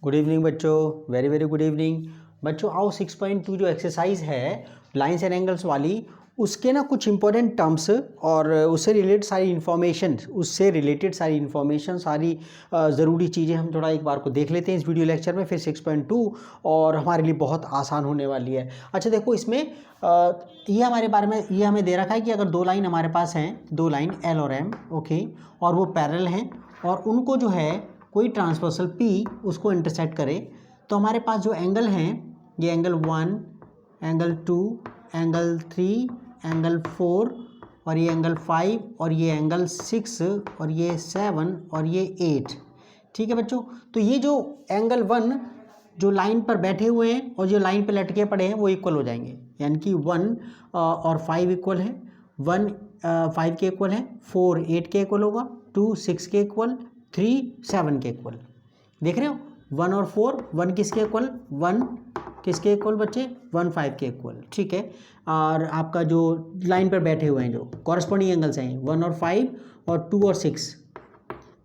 Good evening बच्चों, very very good evening बच्चों। आओ 6.2 जो एक्सरसाइज है लाइंस एंड एंगल्स वाली, उसके ना कुछ इंपॉर्टेंट टर्म्स और उससे रिलेटेड सारी इन्फॉर्मेशन सारी ज़रूरी चीज़ें हम थोड़ा एक बार को देख लेते हैं इस वीडियो लेक्चर में। फिर 6.2 और हमारे लिए बहुत आसान होने वाली है। अच्छा देखो, इसमें ये हमारे बारे में ये हमें दे रखा है कि अगर दो लाइन हमारे पास हैं, दो लाइन L और M, ओके, और वो पैरेलल हैं और उनको जो है कोई ट्रांसवर्सल P उसको इंटरसेक्ट करे, तो हमारे पास जो एंगल हैं ये एंगल 1, एंगल 2, एंगल 3, एंगल 4 और ये एंगल 5 और ये एंगल 6 और ये 7 और ये 8। ठीक है बच्चों, तो ये जो एंगल 1 जो लाइन पर बैठे हुए हैं और जो लाइन पर लटके पड़े हैं वो इक्वल हो जाएंगे, यानी कि 1 और 5 इक्वल है, 1 5 के इक्वल है, 4 8 के इक्वल होगा, 2 6 के इक्वल, 3 7 के इक्वल। देख रहे हो 1 और 4, 1 किसके इक्वल, 1 किसके इक्वल बच्चे, 1 5 के इक्वल। ठीक है, और आपका जो लाइन पर बैठे हुए हैं जो कॉरस्पॉन्डिंग एंगल्स हैं 1 और 5 और 2 और 6,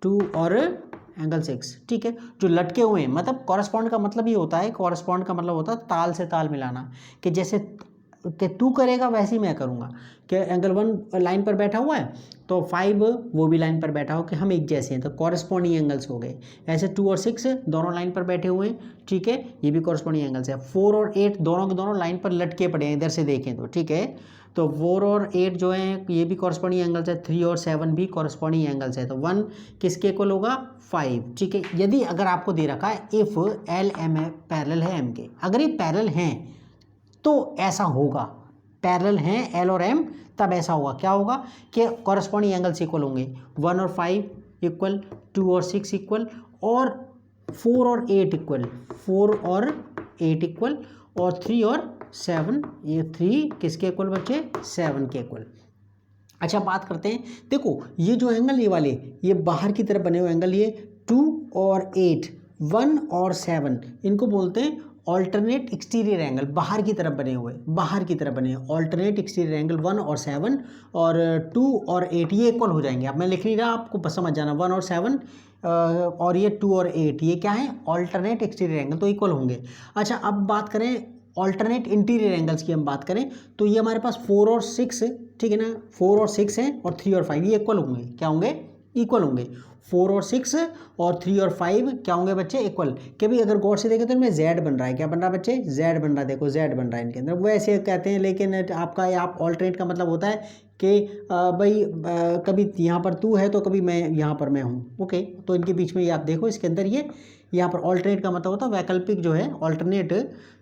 2 और एंगल 6। ठीक है, जो लटके हुए हैं, मतलब कॉरस्पॉन्ड का मतलब ये होता है, कॉरस्पॉन्ड का मतलब होता है ताल से ताल मिलाना, कि जैसे कि तू करेगा वैसे ही मैं करूँगा, कि एंगल 1 लाइन पर बैठा हुआ है तो 5 वो भी लाइन पर बैठा हो, कि हम एक जैसे हैं तो कॉरस्पॉन्डिंग एंगल्स हो गए। ऐसे 2 और 6 दोनों लाइन पर बैठे हुए हैं, ठीक है, ये भी कॉरस्पॉन्डिंग एंगल्स है। 4 और 8 दोनों के दोनों लाइन पर लटके पड़े हैं, इधर से देखें तो, ठीक है, तो 4 और 8 जो हैं ये भी कॉरस्पॉन्डिंग एंगल्स है, 3 और 7 भी कॉरस्पॉन्डिंग एंगल्स है, तो 1 किसके इक्वल होगा, 5। ठीक है, यदि अगर आपको दे रखा है इफ़ एल एम पैरेलल है एम के, अगर ये पैरेलल हैं तो ऐसा होगा, पैरेलल हैं एल और एम तब ऐसा होगा, क्या होगा कि कॉरस्पॉन्डिंग एंगल्स इक्वल होंगे, 1 और 5 इक्वल, 2 और 6 इक्वल, और 4 और 8 इक्वल, 4 और 8 इक्वल, और 3 और 7, ये 3 किसके इक्वल बच्चे, 7 के इक्वल। अच्छा बात करते हैं, देखो ये जो एंगल ये वाले ये बाहर की तरफ बने हुए एंगल, ये 2 और 8, 1 और 7, इनको बोलते हैं ऑल्टरनेट एक्सटीरियर एंगल। बाहर की तरफ बने हुए, बाहर की तरफ बने ऑल्टरनेट एक्सटीरियर एंगल 1 और 7 और 2 और 8 ये इक्वल हो जाएंगे। अब मैं लिख नहीं रहा, आपको बस समझ जाना, 1 और 7 और ये 2 और 8 ये क्या है, ऑल्टरनेट एक्सटीरियर एंगल, तो इक्वल होंगे। अच्छा अब बात करें ऑल्टरनेट इंटीरियर एंगल्स की, हम बात करें तो ये हमारे पास 4 और 6, ठीक है ना, 4 और 6 हैं, और 3 और 5 ये इक्वल होंगे, क्या होंगे, इक्वल होंगे। 4 और 6 और 3 और 5 क्या होंगे बच्चे, इक्वल। कि भाई अगर गौर से देखें तो इनमें Z बन रहा है, क्या बन रहा है बच्चे, Z बन रहा है, देखो Z बन रहा है इनके अंदर, वो ऐसे कहते हैं, लेकिन आपका आप ऑल्टरनेट का मतलब होता है कि भाई कभी यहाँ पर तू है तो कभी मैं यहाँ पर मैं हूँ, ओके, तो इनके बीच में ये आप देखो, इसके अंदर ये यहाँ पर ऑल्टरनेट का मतलब होता है वैकल्पिक जो है ऑल्टरनेट,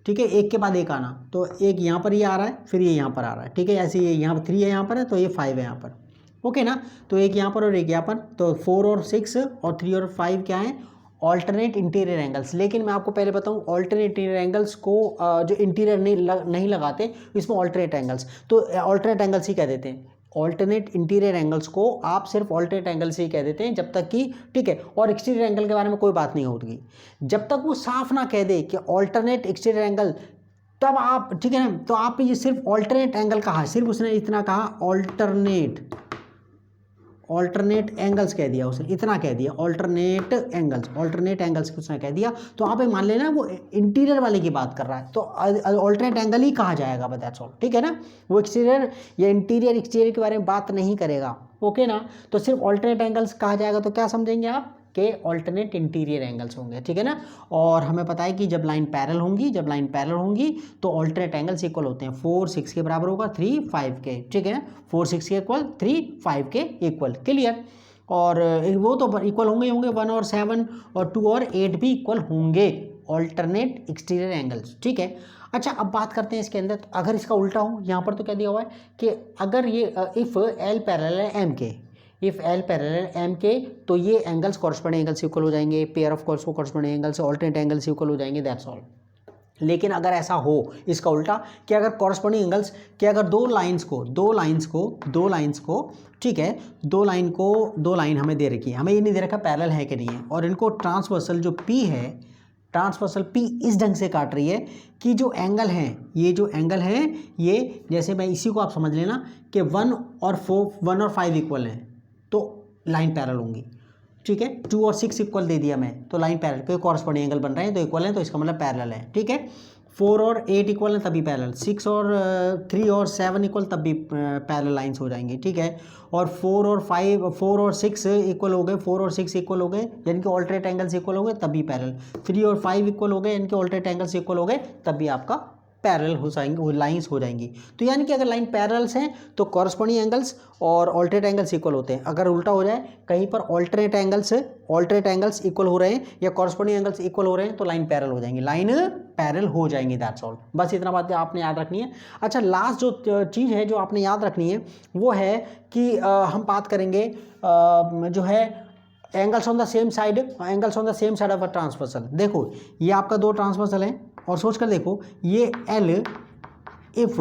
ठीक है, एक के बाद एक आना, तो एक यहाँ पर ये आ रहा है, फिर ये यहाँ पर आ रहा है, ठीक है, ऐसे ये यहाँ पर 3 है यहाँ पर है तो ये 5 है यहाँ पर, ओके ना, तो एक यहाँ पर और एक यहाँ पर, तो 4 और 6 और 3 और 5 क्या है, ऑल्टरनेट इंटीरियर एंगल्स। लेकिन मैं आपको पहले बताऊँ, ऑल्टरनेट इंटीरियर एंगल्स को जो इंटीरियर नहीं लगाते इसमें ऑल्टरनेट एंगल्स, तो ऑल्टरनेट एंगल्स ही कह देते हैं। ऑल्टरनेट इंटीरियर एंगल्स को आप सिर्फ ऑल्टरनेट एंगल से ही कह देते हैं जब तक कि, ठीक है, और एक्सटीरियर एंगल के बारे में कोई बात नहीं होगी जब तक वो साफ ना कह दे कि ऑल्टरनेट एक्सटीरियर एंगल, तब आप, ठीक है ना, तो आप ये सिर्फ ऑल्टरनेट एंगल कहा, सिर्फ उसने इतना कहा ऑल्टरनेट एंगल्स कह दिया उसने, इतना कह दिया, ऑल्टरनेट एंगल्स उसने कह दिया, तो आप ये मान लेना वो इंटीरियर वाले की बात कर रहा है, तो ऑल्टरनेट एंगल ही कहा जाएगा, बस दैट्स ऑल, ठीक है ना, वो एक्सटीरियर या इंटीरियर एक्सटीरियर के बारे में बात नहीं करेगा, ओके ना, तो सिर्फ ऑल्टरनेट एंगल्स कहा जाएगा, तो क्या समझेंगे आप के ऑल्टरनेट इंटीरियर एंगल्स होंगे, ठीक है ना। और हमें पता है कि जब लाइन पैरेलल होंगी तो ऑल्टरनेट एंगल्स इक्वल होते हैं, 4 6 के बराबर होगा, 3 5 के, ठीक है, 4 6 के इक्वल, 3 5 के इक्वल, क्लियर। और वो तो इक्वल होंगे 1 और 7 और 2 और 8 भी इक्वल होंगे, ऑल्टरनेट एक्सटीरियर एंगल्स, ठीक है। अच्छा अब बात करते हैं इसके अंदर, तो अगर इसका उल्टा हो, यहाँ पर तो क्या दिया हुआ है कि अगर ये इफ़ एल पैरेलल है एम के, इफ़ एल पैरेलल एम के, तो ये एंगल्स कॉरस्पॉन्डिंग एंगल से इक्वल हो जाएंगे, pair of corresponding angles alternate angle से इक्वल हो जाएंगे, दैट्स ऑल। लेकिन अगर ऐसा हो इसका उल्टा कि अगर कॉरस्पॉन्डिंग एंगल्स, कि अगर दो लाइंस को, ठीक है, दो लाइन हमें दे रखी है, हमें ये नहीं दे रखा पैरेलल है कि नहीं है, और इनको ट्रांसवर्सल जो P है, ट्रांसवर्सल P इस ढंग से काट रही है कि जो एंगल है, ये जो एंगल है, ये जैसे मैं इसी को आप समझ लेना कि 1 और 5 इक्वल हैं, तो लाइन पैरेलल होंगी। ठीक है, 2 और 6 इक्वल दे दिया मैं, तो लाइन पैरेलल, क्योंकि कॉरस्पॉन्डिंग एंगल बन रहे हैं तो इक्वल है, तो इसका मतलब पैरेलल है। ठीक है, 4 और 8 इक्वल है तभी पैरेलल, 6 और 3 और 7 इक्वल तब भी पैरेलल लाइंस हो जाएंगी। ठीक है, और 4 और 6 इक्वल हो गए, 4 और 6 इक्वल हो गए यानी कि ऑल्टरनेट एंगल्स इक्वल हो गए तभी पैरेलल, 3 और 5 इक्वल हो गए यानी कि ऑल्टरनेट एंगल्स इक्वल हो गए तब भी आपका पैरेलल हो जाएंगे, वो लाइंस हो जाएंगी। तो यानी कि अगर लाइन पैरेलल्स हैं तो कॉरस्पॉन्डिंग एंगल्स और ऑल्टरनेट एंगल्स इक्वल होते हैं। अगर उल्टा हो जाए, कहीं पर ऑल्टरनेट एंगल्स इक्वल हो रहे हैं या कॉरस्पॉन्डिंग एंगल्स इक्वल हो रहे हैं तो लाइन पैरेलल हो जाएंगी, लाइन पैरेलल हो जाएंगी। दैट्स ऑल, बस इतना बात आपने याद रखनी है। अच्छा, लास्ट जो चीज़ है जो आपने याद रखनी है वो है कि हम बात करेंगे जो है angles on the same side, angles on the same side of a transversal. देखो ये आपका दो ट्रांसवर्सल है और सोच कर देखो ये L, इफ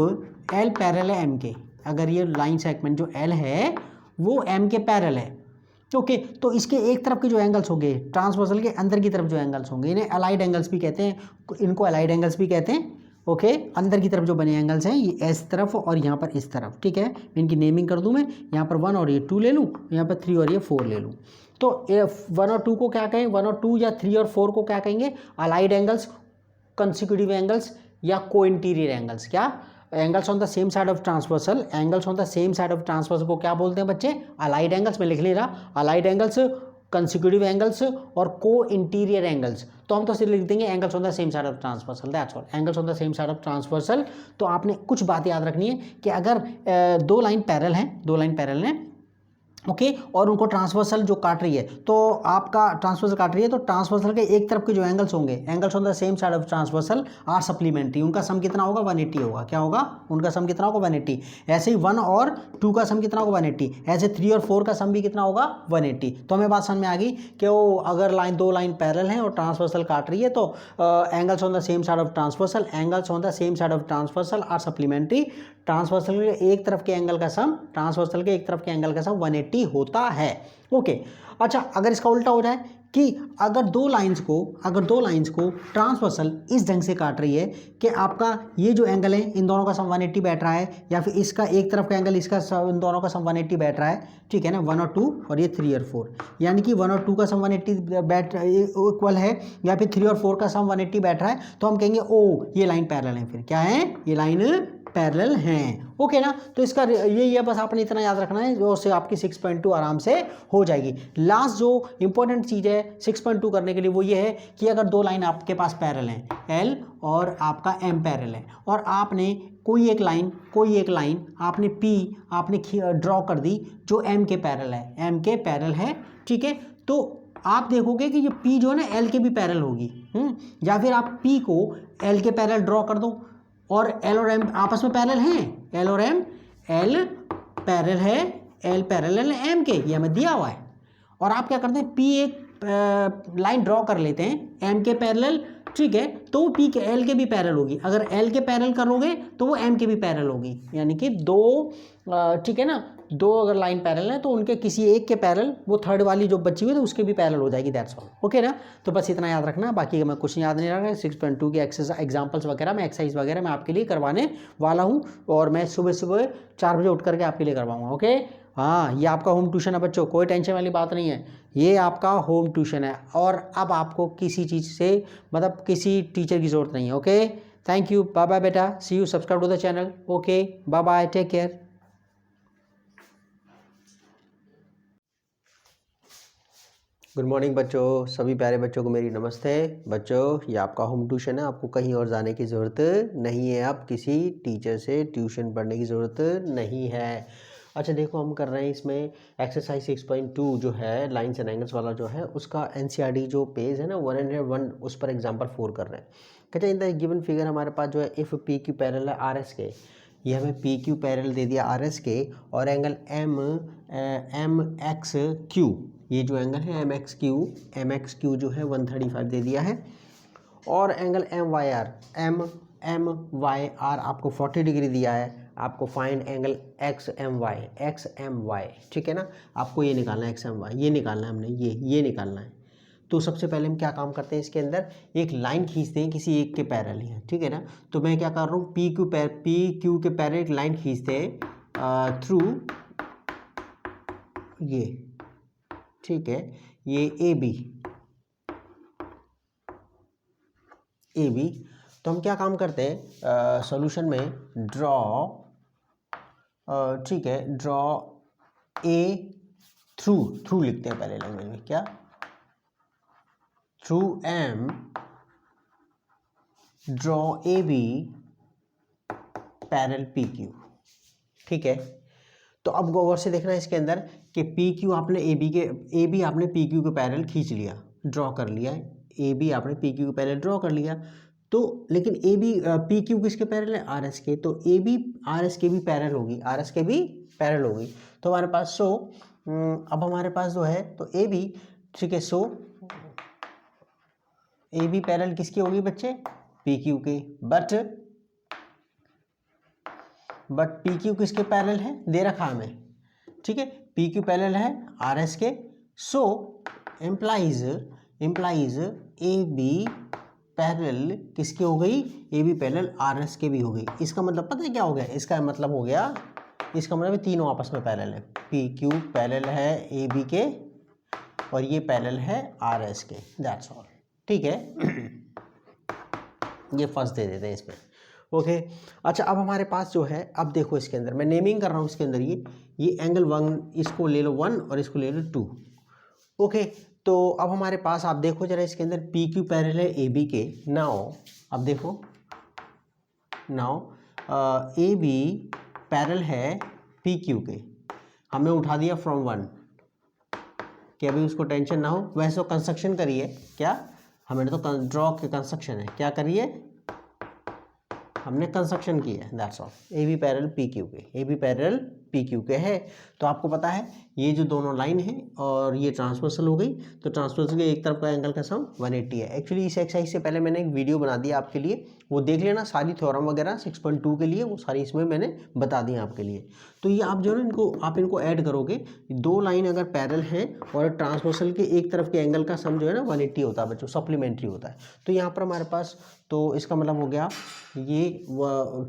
L पैरेलल है M के, अगर ये लाइन सेगमेंट जो L है वो M के पैरेलल है, ओके, तो इसके एक तरफ के जो एंगल्स होंगे ट्रांसवर्सल के अंदर की तरफ जो एंगल्स होंगे इन्हें अलाइड एंगल्स भी कहते हैं, इनको अलाइड एंगल्स भी कहते हैं। ओके, अंदर की तरफ जो बने एंगल्स हैं ये इस तरफ और यहाँ पर इस तरफ। ठीक है, इनकी नेमिंग कर दूँ मैं, यहाँ पर 1 और ये 2 ले लूँ, यहाँ पर 3 और ये 4 ले लूँ। तो 1 और 2 को क्या कहें, 1 और 2 या 3 और 4 को क्या कहेंगे, अलाइड एंगल्स, कंसेक्यूटिव एंगल्स या को इंटीरियर एंगल्स। क्या, angles on the same side of transversal, angles on the same side of transversal को क्या बोलते हैं बच्चे, अलाइड एंगल्स। मैं लिख ले रहा, अलाइड एंगल्स, कंसेक्यूटिव एंगल्स और को इंटीरियर एंगल्स। तो हम तो सिर्फ लिख देंगे angles on the same side of transversal, that's all, angles on the same side of transversal. तो आपने कुछ बात याद रखनी है कि अगर दो लाइन पैरेलल हैं ओके, और उनको ट्रांसवर्सल जो काट रही है, तो आपका ट्रांसवर्सल काट रही है तो ट्रांसवर्सल के एक तरफ के जो एंगल्स होंगे, angles on the same side of transversal are supplementary, उनका सम कितना होगा, 180 होगा। क्या होगा, उनका सम कितना होगा, 180। ऐसे ही 1 और 2 का सम कितना होगा, 180। ऐसे 3 और 4 का सम भी कितना होगा, 180। तो हमें बात समझ में आ गई कि वो अगर दो लाइन पैरेलल हैं और ट्रांसवर्सल काट रही है तो angles on the same side of transversal, angles on the same side of transversal are supplementary. Transversal के एक तरफ के एंगल का सम 180 होता है। ओके, अच्छा, अगर इसका उल्टा हो जाए कि अगर दो लाइंस को ट्रांसवर्सल इस ढंग से काट रही है कि आपका ये जो एंगल है इन दोनों का सम 180 बैठ रहा है, या फिर इसका एक तरफ का एंगल इसका इन दोनों का सम 180 बैठ रहा है, ठीक है ना, 1 और 2 और ये 3 और 4, यानी कि 1 और 2 का सम 180 बैठ इक्वल है, या फिर 3 और 4 का सम 180 बैठ रहा है, तो हम कहेंगे ओ ये लाइन पैरेलल है। फिर क्या है, ये लाइन पैरेलल हैं। ओके ना, तो इसका ये बस आपने इतना याद रखना है, जो से आपकी 6.2 आराम से हो जाएगी। लास्ट जो इंपॉर्टेंट चीज़ है 6.2 करने के लिए वो ये है कि अगर दो लाइन आपके पास पैरेलल हैं, L और आपका M पैरेलल है, और आपने कोई एक लाइन आपने P आपने ड्रॉ कर दी जो M के पैरेलल है, ठीक है, तो आप देखोगे कि ये P जो है ना L के भी पैरेलल होगी, या फिर आप P को L के पैरेलल ड्रॉ कर दो, और L और M आपस में पैरेलल हैं, L और M, L पैरेलल है, L पैरेलल है M के, ये हमें दिया हुआ है। और आप क्या करते हैं, P एक लाइन ड्रॉ कर लेते हैं M के पैरेलल, ठीक है, तो P के L के भी पैरेलल होगी। अगर L के पैरेलल करोगे तो वो M के भी पैरेलल होगी, यानी कि दो, ठीक है ना, दो अगर लाइन पैरेलल है तो उनके किसी एक के पैरेलल वो थर्ड वाली जो बची हुई है तो उसके भी पैरेलल हो जाएगी, दैट्स ऑल। ओके ना, तो बस इतना याद रखना, बाकी मैं कुछ याद नहीं रखा। 6.2 के एग्जाम्पल्स वगैरह मैं एक्सरसाइज वगैरह मैं आपके लिए करवाने वाला हूँ, और मैं सुबह 4 बजे उठ करके आपके लिए करवाऊँगा। ओके, हाँ, ये आपका होम ट्यूशन है बच्चों, कोई टेंशन वाली बात नहीं है, ये आपका होम ट्यूशन है, और अब आपको किसी चीज़ से मतलब किसी टीचर की ज़रूरत नहीं है। Okay, thank you, bye bye बेटा, see you, subscribe to the channel. Okay, bye bye, take care. Good morning बच्चों, सभी प्यारे बच्चों को मेरी नमस्ते। बच्चों, ये आपका होम ट्यूशन है, आपको कहीं और जाने की ज़रूरत नहीं है, आप किसी टीचर से ट्यूशन पढ़ने की ज़रूरत नहीं है। अच्छा देखो, हम कर रहे हैं इसमें एक्सरसाइज 6.2 जो है लाइन्स एंड एंगल्स वाला जो है उसका NCERT जो पेज है ना 101, उस पर एग्जाम्पल 4 कर रहे हैं। कहते हैं इन द गिवन फिगर हमारे पास जो है इफ़ PQ पैरेलल है RS के, ये हमें PQ पैरेलल दे दिया RS के, और एंगल MXQ, ये जो एंगल है MXQ जो है 135 दे दिया है, और एंगल MYR आपको 40 डिग्री दिया है। आपको फाइंड एंगल XMY, ठीक है ना, आपको ये निकालना है XMY, ये निकालना है हमने, ये निकालना है। तो सबसे पहले हम क्या काम करते हैं, इसके अंदर एक लाइन खींचते हैं किसी एक के पैरेलल है, ठीक है ना। तो मैं क्या कर रहा हूँ, PQ के पैरेलल एक लाइन खींचते हैं थ्रू ये, ठीक है, ये ए बी, तो हम क्या काम करते हैं सॉल्यूशन में, ड्रॉ, ठीक है, ड्रॉ ए थ्रू लिखते हैं पहले लैंग्वेज में, क्या, through M, draw A B parallel P Q, ठीक है। तो अब गौर से देखना है इसके अंदर कि पी क्यू आपने ए बी आपने पी क्यू के पैरेलल खींच लिया, ड्रॉ कर लिया, ए बी आपने पी क्यू के पैरेलल ड्रॉ कर लिया, तो लेकिन ए बी पी क्यू किसके पैरेलल है, आर एस के, तो ए बी आर एस के भी पैरेलल होगी, आर एस के भी पैरेलल होगी, तो हमारे पास अब हमारे पास जो है तो ए बी, ठीक है, सो ए बी पैरेलल किसकी होगी बच्चे, पी क्यू के, बट पी क्यू किसके पैरेलल है, दे रखा हमें, ठीक है, पी क्यू पैरेलल है आर एस के, so implies A B parallel किसकी हो गई, A B parallel R S के भी हो गई। इसका मतलब पता है क्या हो गया, इसका मतलब हो गया, इसका मतलब तीनों आपस में पैरेलल है, पी क्यू पैरेलल है ए बी के और ये पैरेलल है आर एस के, दैट्स ऑल, ठीक है। ये फर्स्ट दे देते हैं इसमें, ओके। अच्छा, अब हमारे पास जो है, अब देखो इसके अंदर मैं नेमिंग कर रहा हूँ, इसके अंदर ये एंगल 1, इसको ले लो 1 और इसको ले लो 2, ओके। तो अब हमारे पास आप देखो जरा इसके अंदर पी क्यू पैरेलल है ए बी के, नाउ अब देखो, नाउ ए बी पैरेलल है पी क्यू के, हमने उठा दिया फ्रॉम 1 कि अभी उसको टेंशन ना हो, वैसे तो कंस्ट्रक्शन करिए, क्या हमने तो ड्रॉ के कंस्ट्रक्शन है, क्या करिए, हमने कंस्ट्रक्शन की है, that's all. A B parallel P Q के, A B parallel P Q के है, तो आपको पता है ये जो दोनों लाइन है और ये ट्रांसवर्सल हो गई, तो ट्रांसवर्सल के एक तरफ का एंगल का सम 180 है। एक्चुअली इस एक्सरसाइज से पहले मैंने एक वीडियो बना दिया आपके लिए, वो देख लेना, सारी थ्योरम वगैरह 6.2 के लिए वो सारी इसमें मैंने बता दी आपके लिए। तो ये आप जो है ना इनको ऐड करोगे, दो लाइन अगर पैरेलल हैं और ट्रांसवर्सल के एक तरफ के एंगल का सम जो है ना 180 होता है बच्चों, सप्लीमेंट्री होता है। तो यहाँ पर हमारे पास, तो इसका मतलब हो गया ये,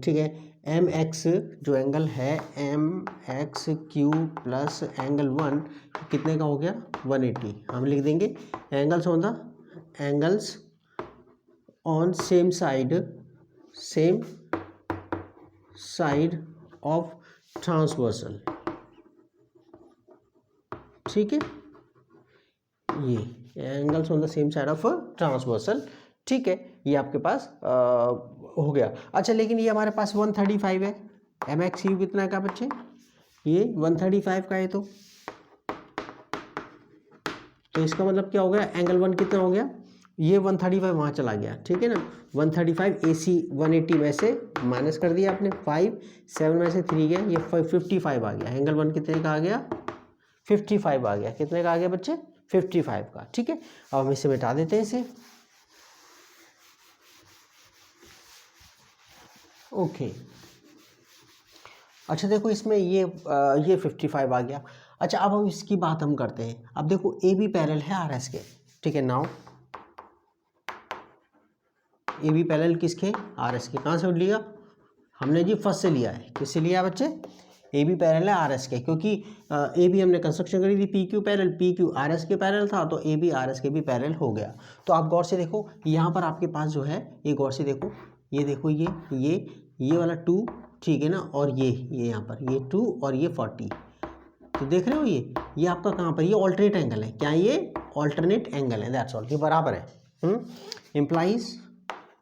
ठीक है, एम एक्स जो एंगल है M X Q plus angle 1 कितने का हो गया, 180। हम लिख देंगे angles on same side of transversal, ठीक है, ये angles on the same side of transversal, ठीक है, ये आपके पास हो गया। अच्छा, लेकिन ये हमारे पास 135 है, एम एक्स यू कितना का बच्चे, ये 135 का है, तो इसका मतलब क्या हो गया, एंगल 1 कितना हो गया, ये 135 वहाँ चला गया, ठीक है ना, 135 AC 180 में से माइनस कर दिया आपने, 5 7 में से 3 गया, ये 55 आ गया, एंगल 1 कितने का आ गया, 55 आ गया, कितने का आ गया बच्चे, 55 का, ठीक है। अब हम इसे मिटा देते हैं इसे, ओके। अच्छा देखो इसमें ये 55 आ गया। अच्छा, अब हम इसकी बात हम करते हैं, अब देखो ए बी पैरेलल है आर एस के, ठीक है, नाउ ए बी पैरेलल किसके, आर एस के, कहाँ से लिया हमने जी, फर्स्ट से लिया है, किससे लिया बच्चे, ए बी पैरेलल है आर एस के, क्योंकि ए बी हमने कंस्ट्रक्शन करी थी P Q parallel, P Q are S के पैरेलल था, तो ए बी आर एस के भी पैरेलल हो गया। तो आप गौर से देखो यहाँ पर आपके पास जो है, ये गौर से देखो, ये देखो ये वाला 2, ठीक है ना, और ये यहाँ पर ये 2 और ये 40, तो देख रहे हो ये आपका कहाँ पर, ये ऑल्टरनेट एंगल है, क्या ये ऑल्टरनेट एंगल है, दैट्स ऑल, ये बराबर है, implies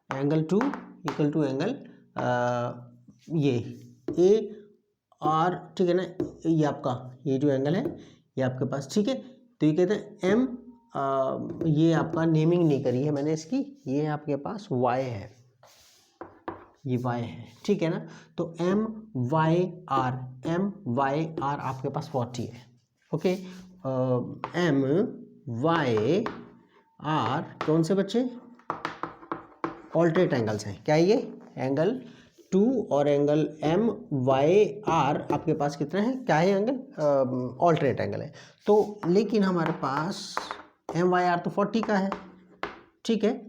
angle 2 equal to angle ये ए आर, ठीक है ना, ये आपका ये जो एंगल है ये आपके पास, ठीक है। तो ये कहते हैं एम, ये आपका नेमिंग नहीं करी है मैंने इसकी, ये आपके पास वाई है, ये वाई है, ठीक है ना, तो एम वाई आर आपके पास 40 है, ओके। एम वाई आर कौन से बच्चे, ऑल्टरनेट एंगल्स हैं, क्या ये एंगल 2 और एंगल एम वाई आर आपके पास कितना है, क्या है एंगल, ऑल्टरनेट एंगल है। तो लेकिन हमारे पास एम वाई आर तो 40 का है, ठीक है,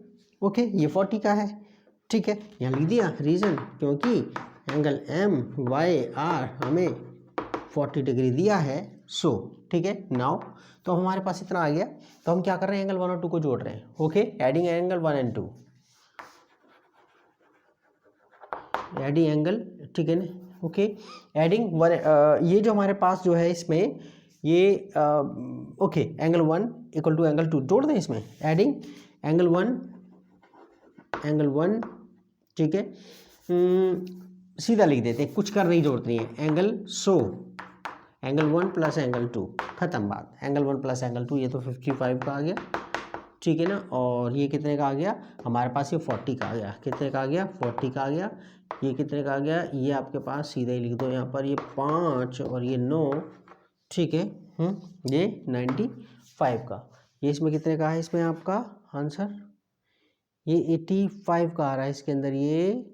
ओके, ये 40 का है, ठीक है, यहाँ लिख दिया रीज़न, क्योंकि एंगल एम वाई आर हमें 40 डिग्री दिया है, सो, ठीक है। नाउ तो हमारे पास इतना आ गया, तो हम क्या कर रहे हैं, एंगल 1 और 2 को जोड़ रहे हैं। Okay, adding angle 1 and 2, adding angle, ठीक है ना। ओके, एडिंग 1, ये जो हमारे पास जो है इसमें ये okay, angle 1 equal to angle 2 जोड़ दें इसमें, एडिंग एंगल 1, ठीक है। सीधा लिख देते हैं, कुछ कर नहीं जोड़ते हैं, angle so angle 1 plus angle 2, खत्म बात। एंगल 1 प्लस एंगल 2, ये तो 55 का आ गया, ठीक है ना। और ये कितने का आ गया हमारे पास, ये 40 का आ गया। कितने का आ गया, 40 का आ गया। ये कितने का आ गया, ये आपके पास सीधा ही लिख दो यहाँ पर, ये 5 और ये 9, ठीक है। ये 95 का। ये इसमें कितने का है, इसमें आपका आंसर ये 85 का आ रहा है इसके अंदर। ये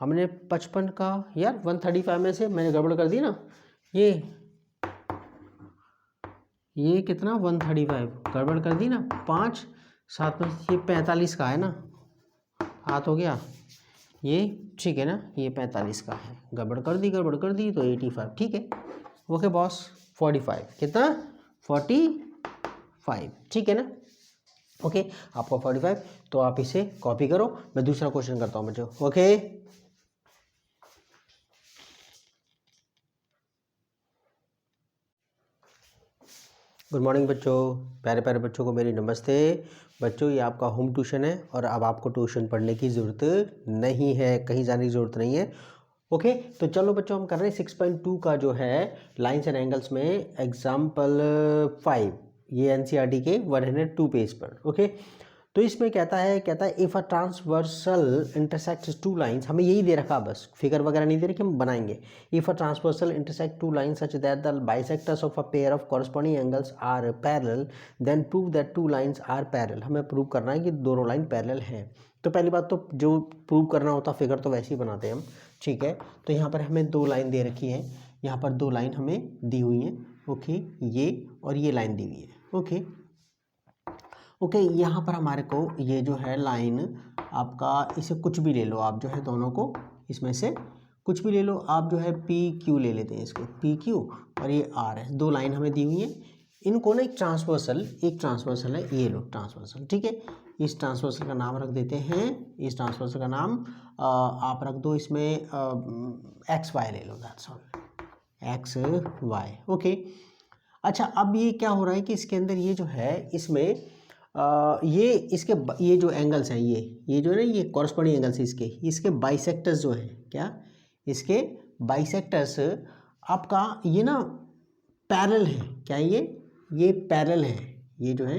हमने 55 का, यार 135 में से मैंने गड़बड़ कर दी ना। ये कितना 135 गड़बड़ कर दी ना, 5 7 में ये 45 का है ना, हाथ हो गया ये, ठीक है ना। ये 45 का है, गड़बड़ कर दी तो 85, ठीक है। ओके बॉस, 45 कितना, 45, ठीक है ना। ओके, आपका 45, तो आप इसे कॉपी करो। मैं दूसरा क्वेश्चन करता हूँ बच्चों। ओके, गुड मॉर्निंग बच्चों, प्यारे प्यारे बच्चों को मेरी नमस्ते। बच्चों, ये आपका होम ट्यूशन है और अब आपको ट्यूशन पढ़ने की ज़रूरत नहीं है, कहीं जाने की ज़रूरत नहीं है। ओके, तो चलो बच्चों, हम कर रहे हैं 6.2 का जो है लाइंस एंड एंगल्स में एग्जाम्पल 5, ये एनसीईआरटी के 102 पेज पर। ओके, तो इसमें कहता है if a transversal intersects two lines, हमें यही दे रखा, बस फिगर वगैरह नहीं दे रखी, हम बनाएंगे। If a transversal intersect two lines such that the bisectors of a pair of corresponding angles are parallel, then prove that two lines are parallel. हमें प्रूव करना है कि दोनों लाइन पैरेलल हैं। तो पहली बात तो जो प्रूव करना होता फिगर तो वैसे ही बनाते हैं हम, ठीक है। तो यहाँ पर हमें 2 लाइन दे रखी है, यहाँ पर 2 लाइन हमें दी हुई हैं। ओके, ये और ये लाइन दी हुई है। ओके, यहाँ पर हमारे को ये जो है लाइन आपका, इसे कुछ भी ले लो आप, जो है दोनों को इसमें से कुछ भी ले लो आप, जो है पी क्यू ले लेते हैं इसको, पी क्यू, और ये आर है। 2 लाइन हमें दी हुई हैं, इनको ना एक ट्रांसवर्सल है, ये लो ट्रांसवर्सल, ठीक है। इस ट्रांसवर्सल का नाम रख देते हैं, इस ट्रांसवर्सल का नाम आप रख दो इसमें एक्स वाई ले लो, that's all, X Y. Okay, अच्छा, अब ये क्या हो रहा है कि इसके अंदर ये जो है इसमें ये इसके ये जो एंगल्स हैं, ये जो है ना, ये कॉरस्पॉन्डिंग एंगल्स इसके बाइसेक्टर्स जो हैं, क्या इसके बाइसेक्टर्स आपका ये ना पैरेलल है। क्या ये पैरेलल है, ये जो है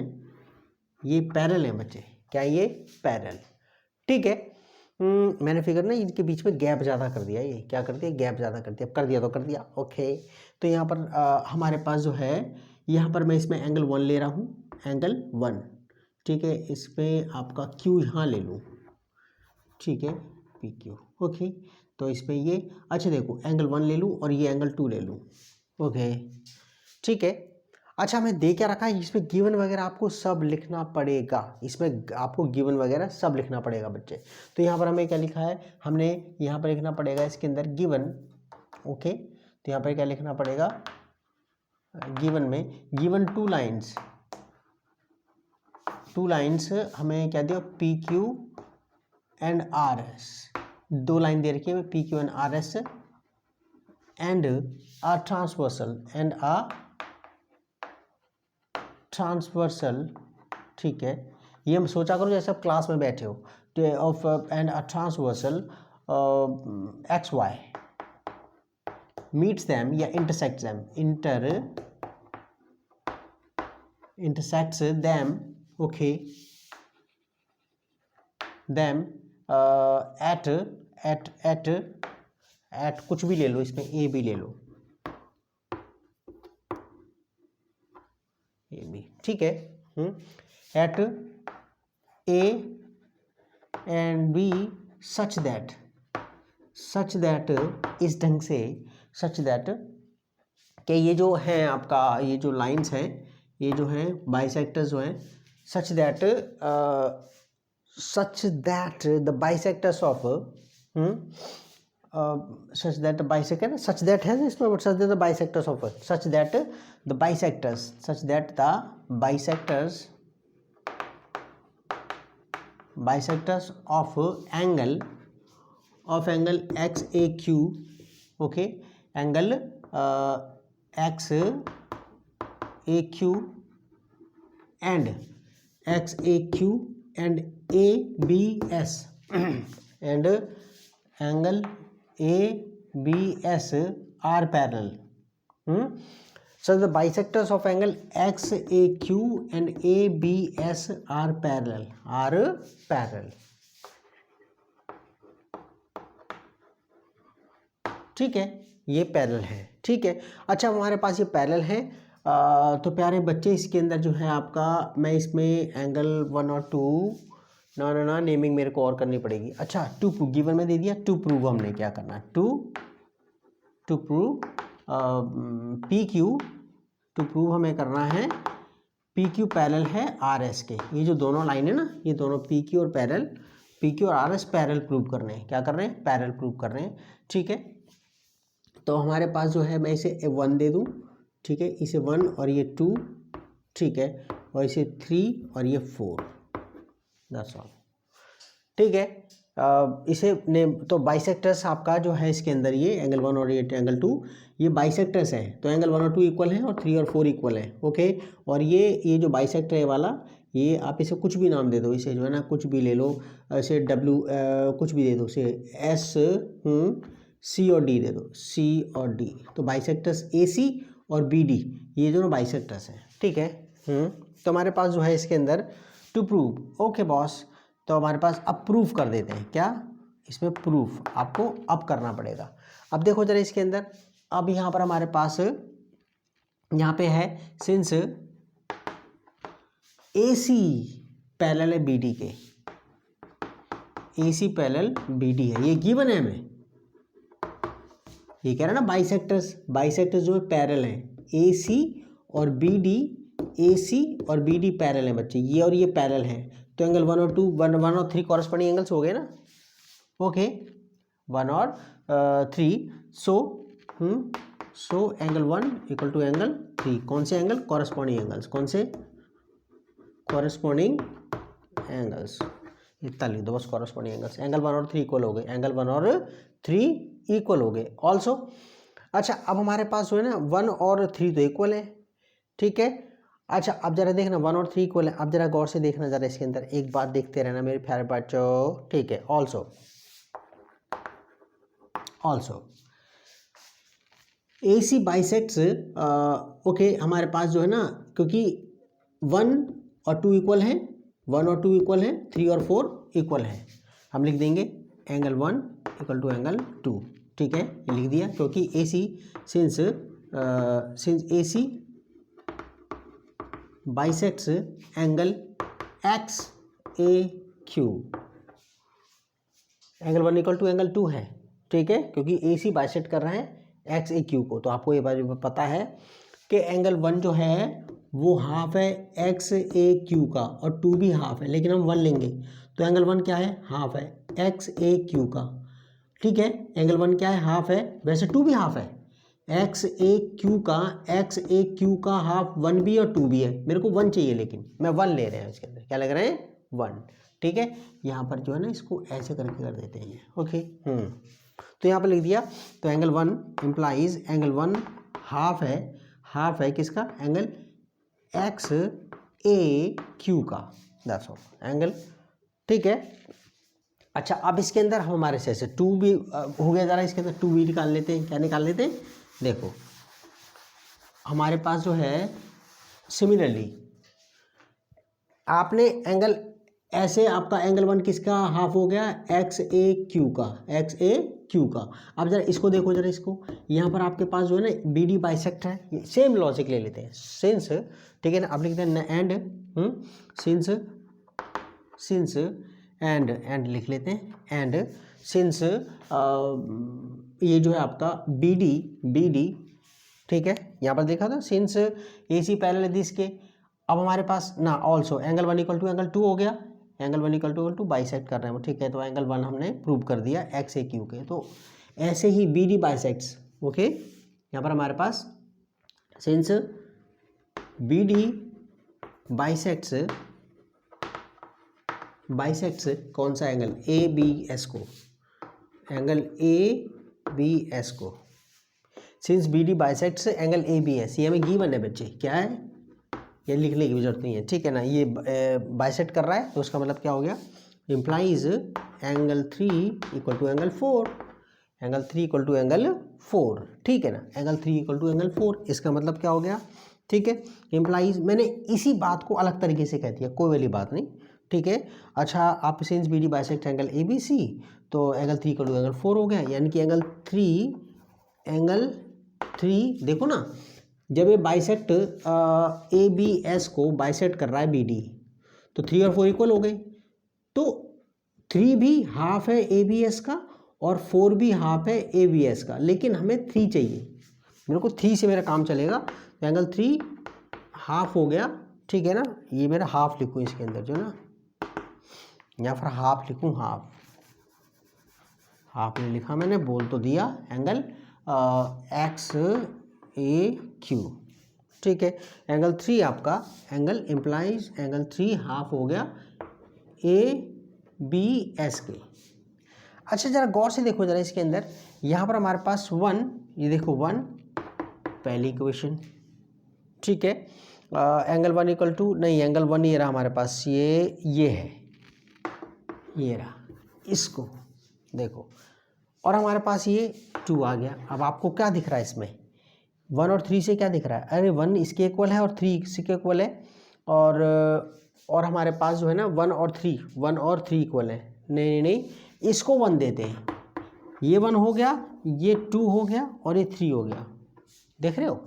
ये पैरेलल है बच्चे, क्या ये पैरेलल, ठीक है। मैंने फिगर ना इनके बीच में गैप ज़्यादा कर दिया, ये क्या कर दिया, गैप ज़्यादा कर दिया, कर दिया तो कर दिया। ओके, तो यहाँ पर हमारे पास जो है, यहाँ पर मैं इसमें एंगल 1 ले रहा हूँ, एंगल 1, ठीक है। इसमें आपका Q यहाँ ले लूँ, ठीक है, PQ। ओके, तो इसमें ये, अच्छा देखो, एंगल 1 ले लूँ और ये एंगल 2 ले लूँ। ओके, ठीक है। अच्छा, हमें दे क्या रखा है, इसमें गिवन वगैरह आपको सब लिखना पड़ेगा, इसमें आपको गिवन वगैरह सब लिखना पड़ेगा बच्चे। तो यहाँ पर हमें क्या लिखा है, हमने यहाँ पर लिखना पड़ेगा इसके अंदर गिवन। ओके, तो यहाँ पर क्या लिखना पड़ेगा, गिवन में, गिवन 2 लाइन्स हमें क्या दिया, P Q and R S, 2 line दे रखी है P Q and R S, and a transversal, ठीक है। ये हम सोचा करो जैसे आप क्लास में बैठे हो, of and a transversal X Y meets them या intersects them, okay, them at कुछ भी ले लो, इसमें ए भी ले लो, ए भी, ठीक है। At A and B such that इस ढंग से, सच दैट कि ये जो है आपका, ये जो लाइंस हैं, ये जो हैं बाइसेक्टर्स जो हैं, सच that the bisectors of such that the bisector, such that है इसमें, but such that the bisectors of, such that the bisectors, such that the bisectors of angle XAQ, okay, angle XAQ and ABS and angle ABS are parallel. So the bisectors of angle XAQ and ABS are parallel. ठीक है, ये parallel है, ठीक है। अच्छा, हमारे पास ये parallel है, तो प्यारे बच्चे इसके अंदर जो है आपका, मैं इसमें एंगल 1 और 2 ना नेमिंग मेरे को और करनी पड़ेगी। अच्छा, टू प्रूव गिवन में दे दिया, टू प्रूव हमने क्या करना है, to prove PQ, to prove हमें करना है PQ पैरेलल है RS के। ये जो दोनों लाइन है ना, ये दोनों PQ और RS पैरेलल प्रूव कर रहे हैं। क्या कर रहे हैं? पैरेलल प्रूव कर रहे हैं, ठीक है। तो हमारे पास जो है, मैं इसे 1 दे दूं, ठीक है, इसे 1 और ये 2, ठीक है, और इसे 3 और ये 4, दैट्स ऑल, ठीक है। इसे नेम, तो बाइसेक्टर्स आपका जो है इसके अंदर, ये एंगल 1 और ये एंगल 2, ये बाइसेक्टर्स हैं, तो एंगल 1 और 2 इक्वल हैं और 3 और 4 इक्वल है, ओके। और ये जो बाइसेक्टर है वाला, ये आप इसे कुछ भी नाम दे दो, इसे जो है ना कुछ भी ले लो, इसे W कुछ भी दे दो, इसे S C और D दे दो, C और D। तो बाइसेक्टर्स AC और BD, ये दोनों बाइसेक्टर्स हैं, ठीक है। तो हमारे पास जो है इसके अंदर टू प्रूव, ओके बॉस, तो हमारे पास अब प्रूफ कर देते हैं। क्या इसमें प्रूफ आपको अब करना पड़ेगा। अब देखो जरा इसके अंदर, अब यहाँ पर हमारे पास यहाँ पे है, सिंस AC पैरेलल है BD के, AC पैरेलल BD है, ये गिवन है हमें, ये कह रहा है ना बाइसेक्टर्स जो है पैरेलल हैं, AC और BD, AC और BD पैरेलल हैं बच्चे, ये और ये पैरेलल हैं। तो एंगल 1 और 2, 1 और 3 कॉरस्पॉन्डिंग एंगल्स हो गए ना, ओके, 1 और 3। So angle 1 equal to angle 3, कौन से एंगल? कॉरस्पॉन्डिंग एंगल्स, कौन से? कॉरस्पॉन्डिंग एंगल्स, इतना लिख दो बस, कॉरस्पॉन्डिंग एंगल्स। एंगल 1 और 3 इक्वल हो गए, एंगल 1 और 3 इक्वल हो गए ऑल्सो। अच्छा, अब हमारे पास जो है ना 1 और 3 तो इक्वल है, ठीक है। अच्छा, अब जरा देखना 1 और 3 इक्वल है, अब जरा गौर से देखना, जरा इसके अंदर एक बात देखते रहना मेरे प्यारे बच्चों, ठीक है। ऑल्सो AC बाइसेक्ट्स, ओके, हमारे पास जो है ना, क्योंकि 1 और 2 इक्वल हैं, 1 और 2 इक्वल हैं, 3 और 4 इक्वल हैं, हम लिख देंगे एंगल 1 इक्वल टू एंगल 2, ठीक है, ये लिख दिया, क्योंकि AC since AC bisects angle XAQ, angle 1 equal to angle 2 है, ठीक है, क्योंकि AC बाइसेक्ट कर रहे हैं XAQ को। तो आपको ये बात पता है कि एंगल 1 जो है वो हाफ है XAQ का, और 2 भी हाफ है, लेकिन हम 1 लेंगे, तो एंगल 1 क्या है? हाफ है XAQ का, ठीक है। एंगल 1 क्या है? हाफ है, वैसे 2 भी हाफ है, XAQ का हाफ 1 भी और 2 भी है, मेरे को 1 चाहिए, लेकिन मैं 1 ले रहे हैं इसके अंदर, क्या लग रहे हैं? 1, ठीक है। यहाँ पर जो है ना इसको ऐसे करके कर देते हैं, ओके। तो यहाँ पर लिख दिया, तो एंगल 1 इम्प्लाइज एंगल 1 हाफ है किसका? एंगल XAQ का, दैट्स ऑल एंगल, ठीक है। अच्छा, अब इसके अंदर हमारे से 2 भी हो गया, ज़रा इसके अंदर 2 भी निकाल लेते हैं। क्या निकाल लेते हैं? देखो हमारे पास जो है, सिमिलरली आपने एंगल ऐसे, आपका एंगल 1 किसका हाफ हो गया? XAQ का। अब जरा इसको देखो, जरा इसको, यहाँ पर आपके पास जो है ना BD बाइसेक्ट है, सेम लॉजिक ले लेते हैं, सिंस, ठीक है ना। अब लिखते हैं एंड, सिंस एंड लिख लेते हैं, एंड सिंस ये जो है आपका BD, ठीक है, यहाँ पर देखा था, सिंस AC पैरेलल दिस के। अब हमारे पास ना also angle 1 equal to angle 2 हो गया, एंगल 1 इक्वल टू बाइसेक्ट कर रहे हैं वो, ठीक है। तो एंगल 1 हमने प्रूव कर दिया XAQ के। तो ऐसे ही बी डी बाइसेक्ट्स, ओके, यहाँ पर हमारे पास सिंस बी डी बाइसेक्ट्स कौन सा एंगल, ए बी एस को, एंगल ए बी एस को, since B D bisects angle A B S, ये हमें गिवन है बच्चे, क्या है, ये लिखने की भी जरूरत नहीं है, ठीक है ना, ये बाइसेक्ट कर रहा है तो उसका मतलब क्या हो गया, implies angle 3 equal to angle 4, angle 3 equal to angle 4, ठीक है ना, एंगल 3 इक्वल टू एंगल 4, इसका मतलब क्या हो गया, ठीक है, इम्प्लाइज, मैंने इसी बात को अलग तरीके से कह दिया, कोई वाली बात नहीं, ठीक है। अच्छा, आप since B D bisect angle A B C, तो एंगल 3 इक्वल टू एंगल 4 हो गया, यानी कि एंगल 3 देखो ना, जब ये बाइसेक्ट ए बी एस को बाइसेक्ट कर रहा है बी डी, तो 3 और 4 इक्वल हो गए, तो 3 भी हाफ है ए बी एस का और 4 भी हाफ है ए बी एस का, लेकिन हमें 3 चाहिए, मेरे को 3 से मेरा काम चलेगा, तो एंगल 3 हाफ हो गया, ठीक है ना, ये मेरा हाफ लिखूँ इसके अंदर जो ना, या फिर हाफ लिखूँ, हाफ नहीं लिखा मैंने, बोल तो दिया, एंगल एक्स ए क्यू, ठीक है, एंगल 3 आपका एंगल इम्प्लाइज एंगल 3 हाफ हो गया ए बी एस के। अच्छा, जरा गौर से देखो जरा इसके अंदर, यहाँ पर हमारे पास 1, ये देखो 1 पहली इक्वेशन, ठीक है, एंगल 1 इक्वल टू, नहीं एंगल 1 ये रहा हमारे पास, ये है, ये रहा, इसको देखो, और हमारे पास ये 2 आ गया। अब आपको क्या दिख रहा है इसमें, 1 और 3 से क्या दिख रहा है, अरे 1 इसके इक्वल है और 3 इसके इक्वल है, और हमारे पास जो है ना 1 और 3 इक्वल है, नहीं, इसको 1 देते हैं, ये 1 हो गया, ये 2 हो गया और ये 3 हो गया, देख रहे हो,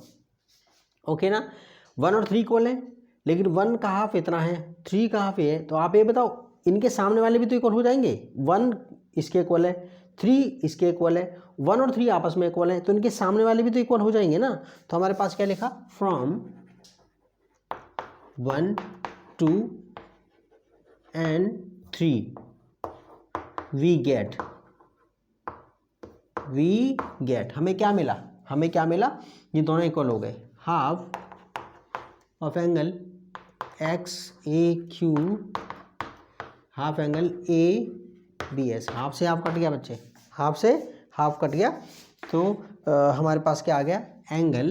ओके ना, 1 और 3 इक्वल है, लेकिन 1 का हाफ इतना है, 3 का हाफ ये है, तो आप ये बताओ इनके सामने वाले भी तो इक्वल हो जाएंगे, 1 इसके इक्वल है, 3 इसके इक्वल है, 1 और 3 आपस में इक्वल है, तो इनके सामने वाले भी तो इक्वल हो जाएंगे ना, तो हमारे पास क्या लिखा, फ्रॉम 1 2 and 3 वी गेट हमें क्या मिला, ये दोनों इक्वल हो गए, half of angle X A Q half angle A B S, half से हाफ कट गया बच्चे, हाफ से हाफ कट गया, तो हमारे पास क्या आ गया, angle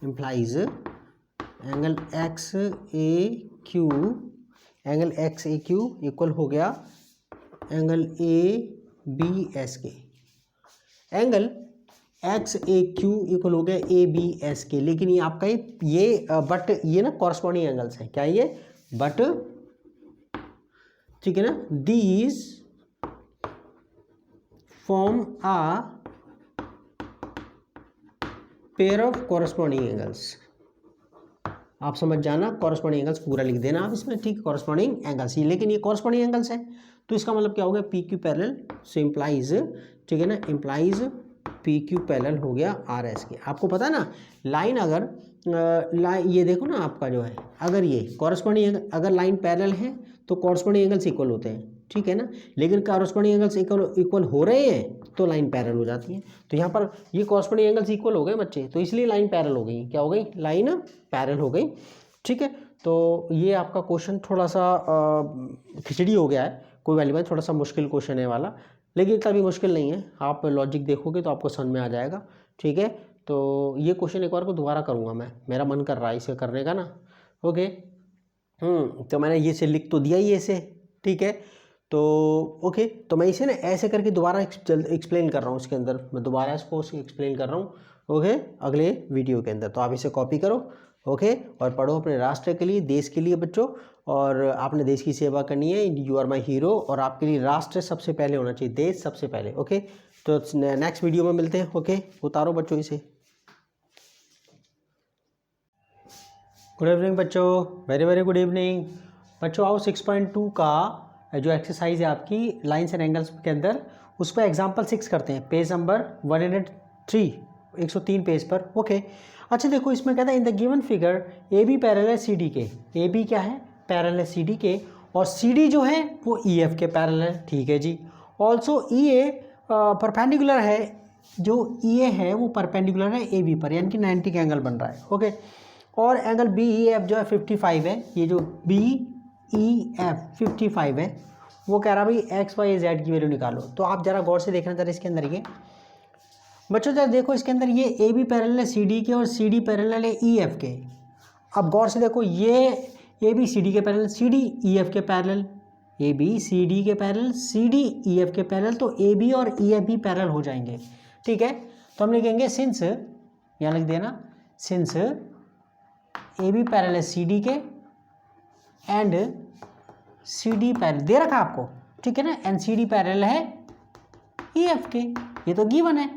implies angle X A Q equal हो गया एंगल ए बी एस के, angle X A Q equal हो गया ए बी एस के, लेकिन ये आपका बट ये ना कॉरस्पॉन्डिंग एंगल्स है, क्या ये, बट ठीक है ना, these form a pair of corresponding angles, आप समझ जाना, कॉरस्पॉन्डिंग एंगल्स पूरा लिख देना आप इसमें, ठीक, कॉरस्पॉन्डिंग एंगल्स, लेकिन ये कॉरस्पॉन्डिंग एंगल्स है, तो इसका मतलब क्या हो गया, P Q parallel, so implies, ठीक है ना, इम्प्लाइज पी क्यू पैरेलल हो गया आर एस के। आपको पता है ना, लाइन अगर ये देखो ना आपका जो है, अगर ये कॉरस्पॉन्डिंग, अगर लाइन पैरेलल है तो कॉरस्पॉन्डिंग एंगल्स इक्वल होते हैं, ठीक है ना, लेकिन कॉरस्पॉन्डिंग एंगल्स इक्वल हो रहे हैं तो लाइन पैरेलल हो जाती है, तो यहाँ पर ये कॉरस्पॉन्डिंग एंगल्स इक्वल हो गए बच्चे, तो इसलिए लाइन पैरेलल हो गई, क्या हो गई, लाइन पैरेलल हो गई, ठीक है। तो ये आपका क्वेश्चन थोड़ा सा खिचड़ी हो गया है, कोई वाली बात, थोड़ा सा मुश्किल क्वेश्चन है वाला, लेकिन इतना भी मुश्किल नहीं है, आप लॉजिक देखोगे तो आपको समझ में आ जाएगा, ठीक है। तो ये क्वेश्चन एक बार को दोबारा करूँगा मैं, मेरा मन कर रहा है इसे करने का ना, ओके, तो मैंने ये से लिख तो दिया ही ऐसे, ठीक है, तो ओके, तो मैं इसे ना ऐसे करके दोबारा एक्सप्लेन कर रहा हूँ, इसके अंदर मैं दोबारा इसको एक्सप्लेन कर रहा हूँ, ओके, अगले वीडियो के अंदर, तो आप इसे कॉपी करो, ओके, और पढ़ो अपने राष्ट्र के लिए, देश के लिए बच्चों, और आपने देश की सेवा करनी है, यू आर माई हीरो, और आपके लिए राष्ट्र सबसे पहले होना चाहिए, देश सबसे पहले, ओके। तो नेक्स्ट वीडियो में मिलते हैं, ओके, उतारो बच्चों इसे। गुड इवनिंग बच्चों, वेरी वेरी गुड इवनिंग बच्चों। आओ 6.2 का जो एक्सरसाइज है आपकी लाइन्स एंड एंगल्स के अंदर, उस पर एग्जाम्पल 6 करते हैं, पेज नंबर 103, 103 पेज पर, ओके। अच्छा देखो, इसमें कहता है in the given figure A B parallel है सी डी के, ए बी क्या है, पैरेलल है सी डी के, और सी डी जो है वो ई एफ के पैरेलल है, ठीक है जी। ऑल्सो ई ए परपेंडिकुलर है, जो ये है वो परपेंडिकुलर है ए बी पर, यानी कि 90 का एंगल बन रहा है। ओके, और एंगल बी ई एफ जो है 55 है, ये जो बी ई एफ 55 है, वो कह रहा भाई एक्स वाई जेड की वैल्यू निकालो। तो आप जरा गौर से देखना जरा इसके अंदर, ये बच्चों जरा देखो इसके अंदर, ये ए बी पैरेलल है सी डी के और सी डी पैरेलल है ई एफ के। अब गौर से देखो, ये ए बी सी डी के parallel, C D E F के parallel, A B C D के parallel, C D E F के पैरेलल, तो ए बी और ई एफ भी पैरेलल हो जाएंगे। ठीक है, तो हम लिखेंगे सिंस, यहाँ लिख देना, सिंस ए बी पैरेलल है सी डी के एंड सी डी पैरेलल दे रखा आपको, ठीक है ना, एंड सी डी पैरेलल है ई एफ के। ये तो गिवन है,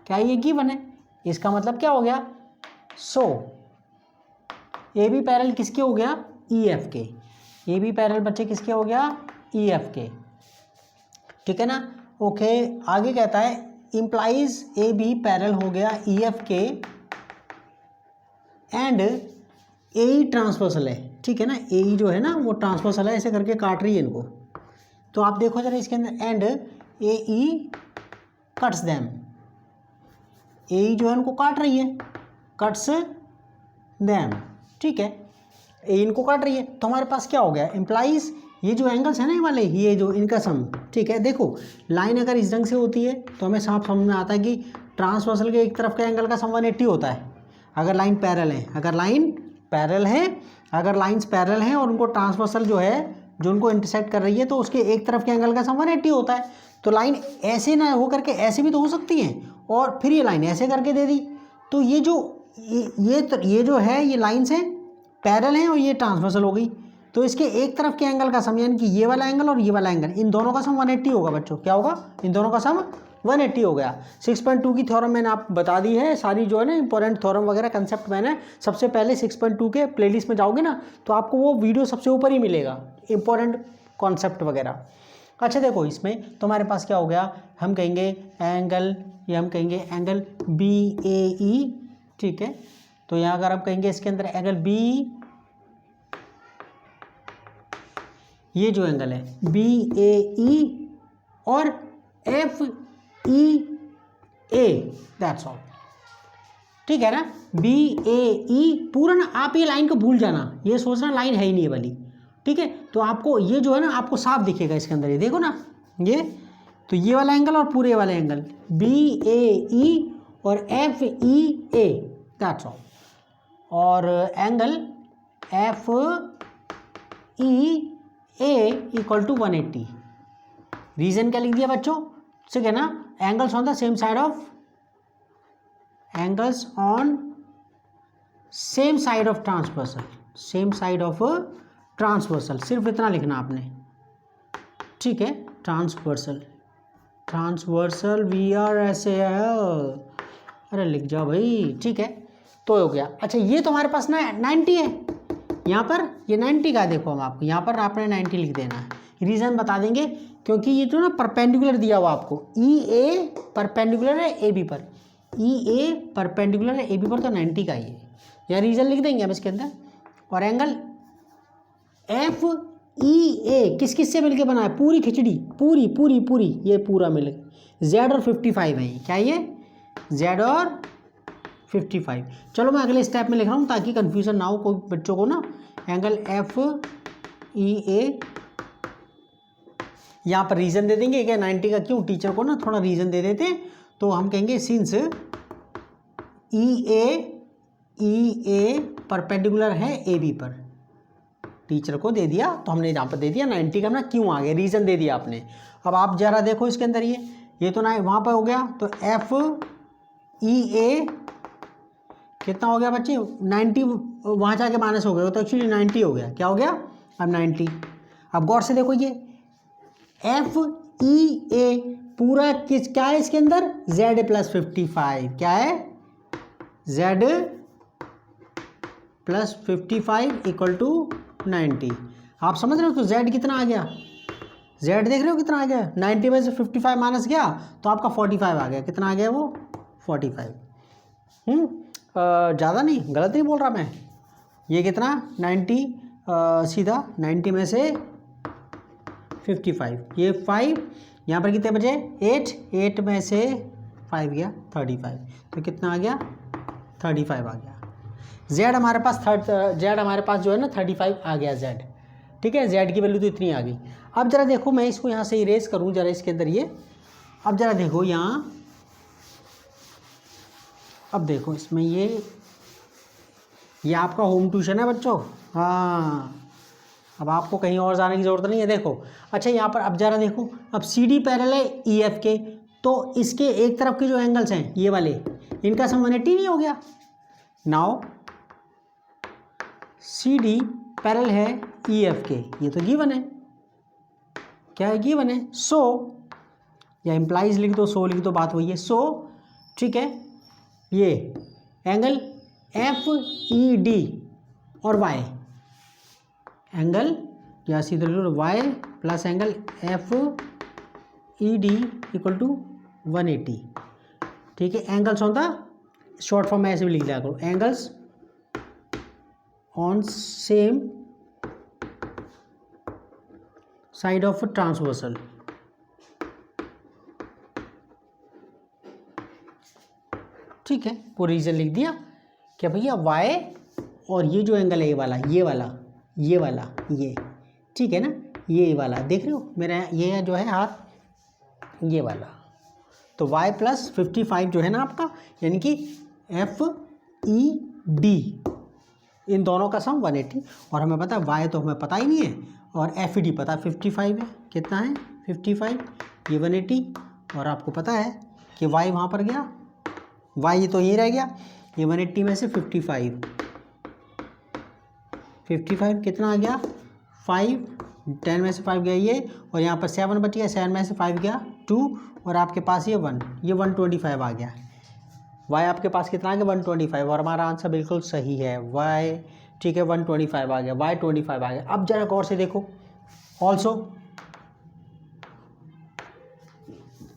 क्या ये गिवन है? इसका मतलब क्या हो गया? सो ए बी पैरेलल किसके हो गया? ई एफ के। ए बी पैरेलल बच्चे किसके हो गया? ई एफ के। ठीक है ना। ओके, आगे कहता है इम्प्लाइज ए बी पैरेलल हो गया ई एफ के एंड ए ई ट्रांसवर्सल है। ठीक है ना, ए ई जो है ना वो ट्रांसवर्सल है, ऐसे करके काट रही है इनको। तो आप देखो जरा इसके अंदर, and A E cuts them, A E जो है उनको काट रही है, कट्स देम। ठीक है, ए इनको काट रही है, तो हमारे पास क्या हो गया? इम्प्लाइज ये जो एंगल्स है ना ये वाले, ये जो इनका सम। ठीक है, देखो लाइन अगर इस ढंग से होती है तो हमें साफ समझ में आता है कि ट्रांसवर्सल के एक तरफ के एंगल का सम 180 होता है, अगर लाइन पैरेलल है। अगर लाइन पैरेलल है, अगर लाइंस पैरेलल हैं और उनको ट्रांसवर्सल जो है जो उनको इंटरसेक्ट कर रही है, तो उसके एक तरफ के एंगल का सम 180 होता है। तो लाइन ऐसे ना हो करके ऐसे भी तो हो सकती है, और फिर ये लाइन ऐसे करके दे दी, तो ये जो ये जो है ये लाइंस हैं पैरेलल हैं और ये ट्रांसवर्सल हो गई। तो इसके एक तरफ के एंगल का सम, यानी कि ये वाला एंगल और ये वाला एंगल, इन दोनों का सम 180 होगा बच्चों। क्या होगा? इन दोनों का सम 180 हो गया। 6.2 की थ्योरम मैंने आप बता दी है सारी, जो है ना इंपॉर्टेंट थ्योरम वगैरह कंसेप्ट मैंने सबसे पहले 6.2 के प्लेलिस्ट में जाओगे ना तो आपको वो वीडियो सबसे ऊपर ही मिलेगा, इंपॉर्टेंट कॉन्सेप्ट वगैरह। अच्छा देखो इसमें तो हमारे पास क्या हो गया, हम कहेंगे एंगल, ये हम कहेंगे एंगल बी ए ई। ठीक है, तो यहाँ अगर आप कहेंगे इसके अंदर एंगल बी, ये जो एंगल है बी ए ई और F E A, that's all. ठीक है ना, बी ए ई पूरा ना, आप ये लाइन को भूल जाना, ये सोचना लाइन है ही नहीं ये वाली। ठीक है, तो आपको ये जो है ना आपको साफ दिखेगा इसके अंदर, ये देखो ना, ये तो ये वाला एंगल और पूरे वाले एंगल बी ए ई और F E A, that's all. और angle F E A equal to 180। Reason क्या लिख दिया बच्चों? ठीक है ना, angles on the same side of, angles on same side of transversal, same side of transversal, सिर्फ इतना लिखना आपने। ठीक है, transversal, transversal V R S A L, अरे लिख जाओ भाई। ठीक है, तो हो गया। अच्छा ये तो हमारे पास ना 90 है, यहाँ पर ये 90 का, देखो हम आपको यहाँ पर आपने 90 लिख देना है। रीज़न बता देंगे, क्योंकि ये जो ना परपेंडिकुलर दिया हुआ आपको, ई ए परपेंडिकुलर है ए बी पर, ई ए परपेंडिकुलर है ए बी पर, तो 90 का ही है, या रीज़न लिख देंगे हम इसके अंदर। और एंगल एफ ई ए किस किस से मिलके बना है? पूरी खिचड़ी, पूरी पूरी पूरी, ये पूरा मिल, जेड और 55 है, क्या ये? जेड और 55। चलो मैं अगले स्टेप में लिख रहा हूँ ताकि कंफ्यूजन ना हो कोई बच्चों को ना। एंगल एफ ई ए, यहाँ पर रीज़न दे देंगे क्या 90 का, क्यों? टीचर को ना थोड़ा रीज़न दे देते, तो हम कहेंगे सिंस ई ए परपेंडिकुलर है ए बी पर, टीचर को दे दिया तो हमने यहाँ पर दे दिया 90 का, ना क्यों आ गया, रीज़न दे दिया आपने। अब आप जरा देखो इसके अंदर, ये तो ना वहाँ पर हो गया, तो एफ ई ए कितना हो गया बच्चे? 90, वहाँ जाके माइनस हो गया, तो एक्चुअली 90 हो गया। क्या हो गया? अब 90। अब गौर से देखो, ये एफ ई ए पूरा किस, क्या है इसके अंदर? जेड प्लस 55, क्या है? Z plus 55 equal to 90। आप समझ रहे हो? तो जेड कितना आ गया? जेड देख रहे हो कितना आ गया? 90 में से 55 माइनस गया तो आपका 45 आ गया। कितना आ गया वो? 45। ज़्यादा नहीं, गलत नहीं बोल रहा मैं। ये कितना? 90, सीधा 90 में से 55, ये 5, यहाँ पर कितने बचे 8, 8 में से 5 गया 35, तो कितना आ गया 35 आ गया। z हमारे पास z हमारे पास जो है ना 35 आ गया z, ठीक है। z की वैल्यू तो इतनी आ गई। अब जरा देखो मैं इसको यहाँ से इरेज करूँ जरा इसके अंदर ये, अब जरा देखो यहाँ, अब देखो इसमें ये आपका होम ट्यूशन है बच्चों, हाँ अब आपको कहीं और जाने की ज़रूरत नहीं है। देखो अच्छा यहाँ पर अब जरा देखो, अब सी डी पैरेलल है ई एफ के, तो इसके एक तरफ के जो एंगल्स हैं ये वाले, इनका सम 180 नहीं हो गया। नाउ सी डी पैरेलल है ई एफ के, ये तो गिवन है, क्या है गिवन है। सो या इम्प्लाइज लिख दो, सो लिख दो, बात वही है। सो ठीक है, ये एंगल एफ ई डी और वाई, एंगल या सीधे लिख लो Y plus angle F E D equal to 180, ठीक है। Angles on the short form में ऐसे भी लिख लिया करो, angles on same side of transversal, ठीक है। पूरा रीजन लिख दिया क्या भैया, वाई और ये जो एंगल है ये वाला ये ठीक है ना, ये वाला देख रहे हो मेरा, ये जो है हाथ ये वाला, तो y प्लस 55 जो है ना आपका, यानी कि एफ ई डी, इन दोनों का सम 180, और हमें पता है y तो हमें पता ही नहीं है, और एफ ई डी पता है 55 है, कितना है 55, ये 180, और आपको पता है कि y वहाँ पर गया, y तो यही रह गया, ये 180 में से 55 कितना आ गया 5, 10 में से 5 गया ये, और यहाँ पर 7 बच गया, 7 में से 5 गया 2, और आपके पास ये 1, ये 125 आ गया। y आपके पास कितना आ गया 125, और हमारा आंसर बिल्कुल सही है y, ठीक है 125 आ गया, y 25 आ गया। अब जरा गौर से देखो, also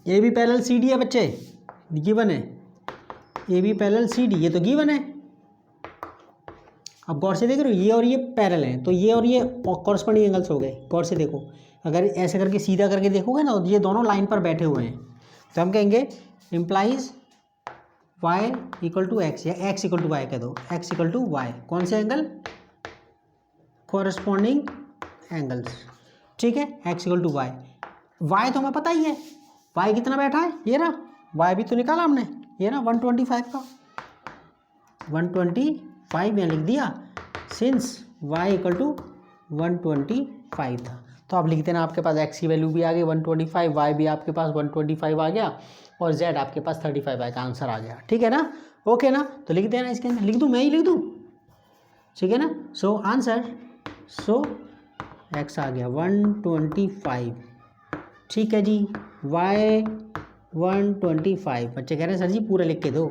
A B parallel C D है बच्चे, गिवन है, A B parallel C D, ये तो गिवन है। अब गौर से देख रहे हो, ये और ये पैरेलल हैं, तो ये और ये कॉरस्पॉन्डिंग एंगल्स हो गए। गौर से देखो, अगर ऐसे करके सीधा करके देखोगे ना, ये दोनों लाइन पर बैठे हुए हैं, तो हम कहेंगे implies y equal to x, या x इक्वल टू वाई कह दो, x इक्वल टू वाई, कौन से एंगल कॉरस्पॉन्डिंग एंगल्स, ठीक है, x equal to y. y तो हमें पता ही है, y कितना बैठा है, ये ना y भी तो निकाला हमने, ये ना 125 का, 125 यहाँ लिख दिया, सिंस y इक्वल टू 125 था, तो आप लिख देना, आपके पास x की वैल्यू भी आ गई 125, y भी आपके पास 125 आ गया, और z आपके पास 35 का आंसर आ गया, ठीक है ना, ओके ना। तो लिख देना इसके अंदर, लिख दूँ मैं ही लिख दूँ, ठीक है ना। सो आंसर, सो x आ गया 125, ठीक है जी, y 125, बच्चे कह रहे हैं सर जी पूरा लिख के दो,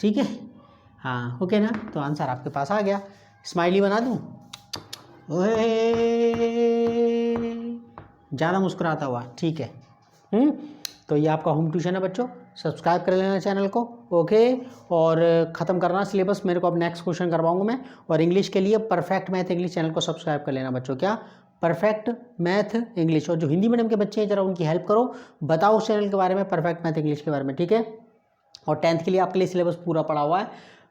ठीक है, हाँ ओके ना। तो आंसर आपके पास आ गया, स्माइली बना दूँ, ज़्यादा मुस्कुराता हुआ, ठीक है। तो ये आपका होम ट्यूशन है बच्चों, सब्सक्राइब कर लेना चैनल को, ओके। और ख़त्म करना सिलेबस, मेरे को अब नेक्स्ट क्वेश्चन करवाऊंगा मैं। और इंग्लिश के लिए परफेक्ट मैथ इंग्लिश चैनल को सब्सक्राइब कर लेना बच्चों, क्या परफेक्ट मैथ इंग्लिश। और जो हिंदी मीडियम के बच्चे हैं जरा उनकी हेल्प करो, बताओ उस चैनल के बारे में, परफेक्ट मैथ इंग्लिश के बारे में, ठीक है। और 10th के लिए आपके लिए सिलेबस पूरा पड़ा हुआ है,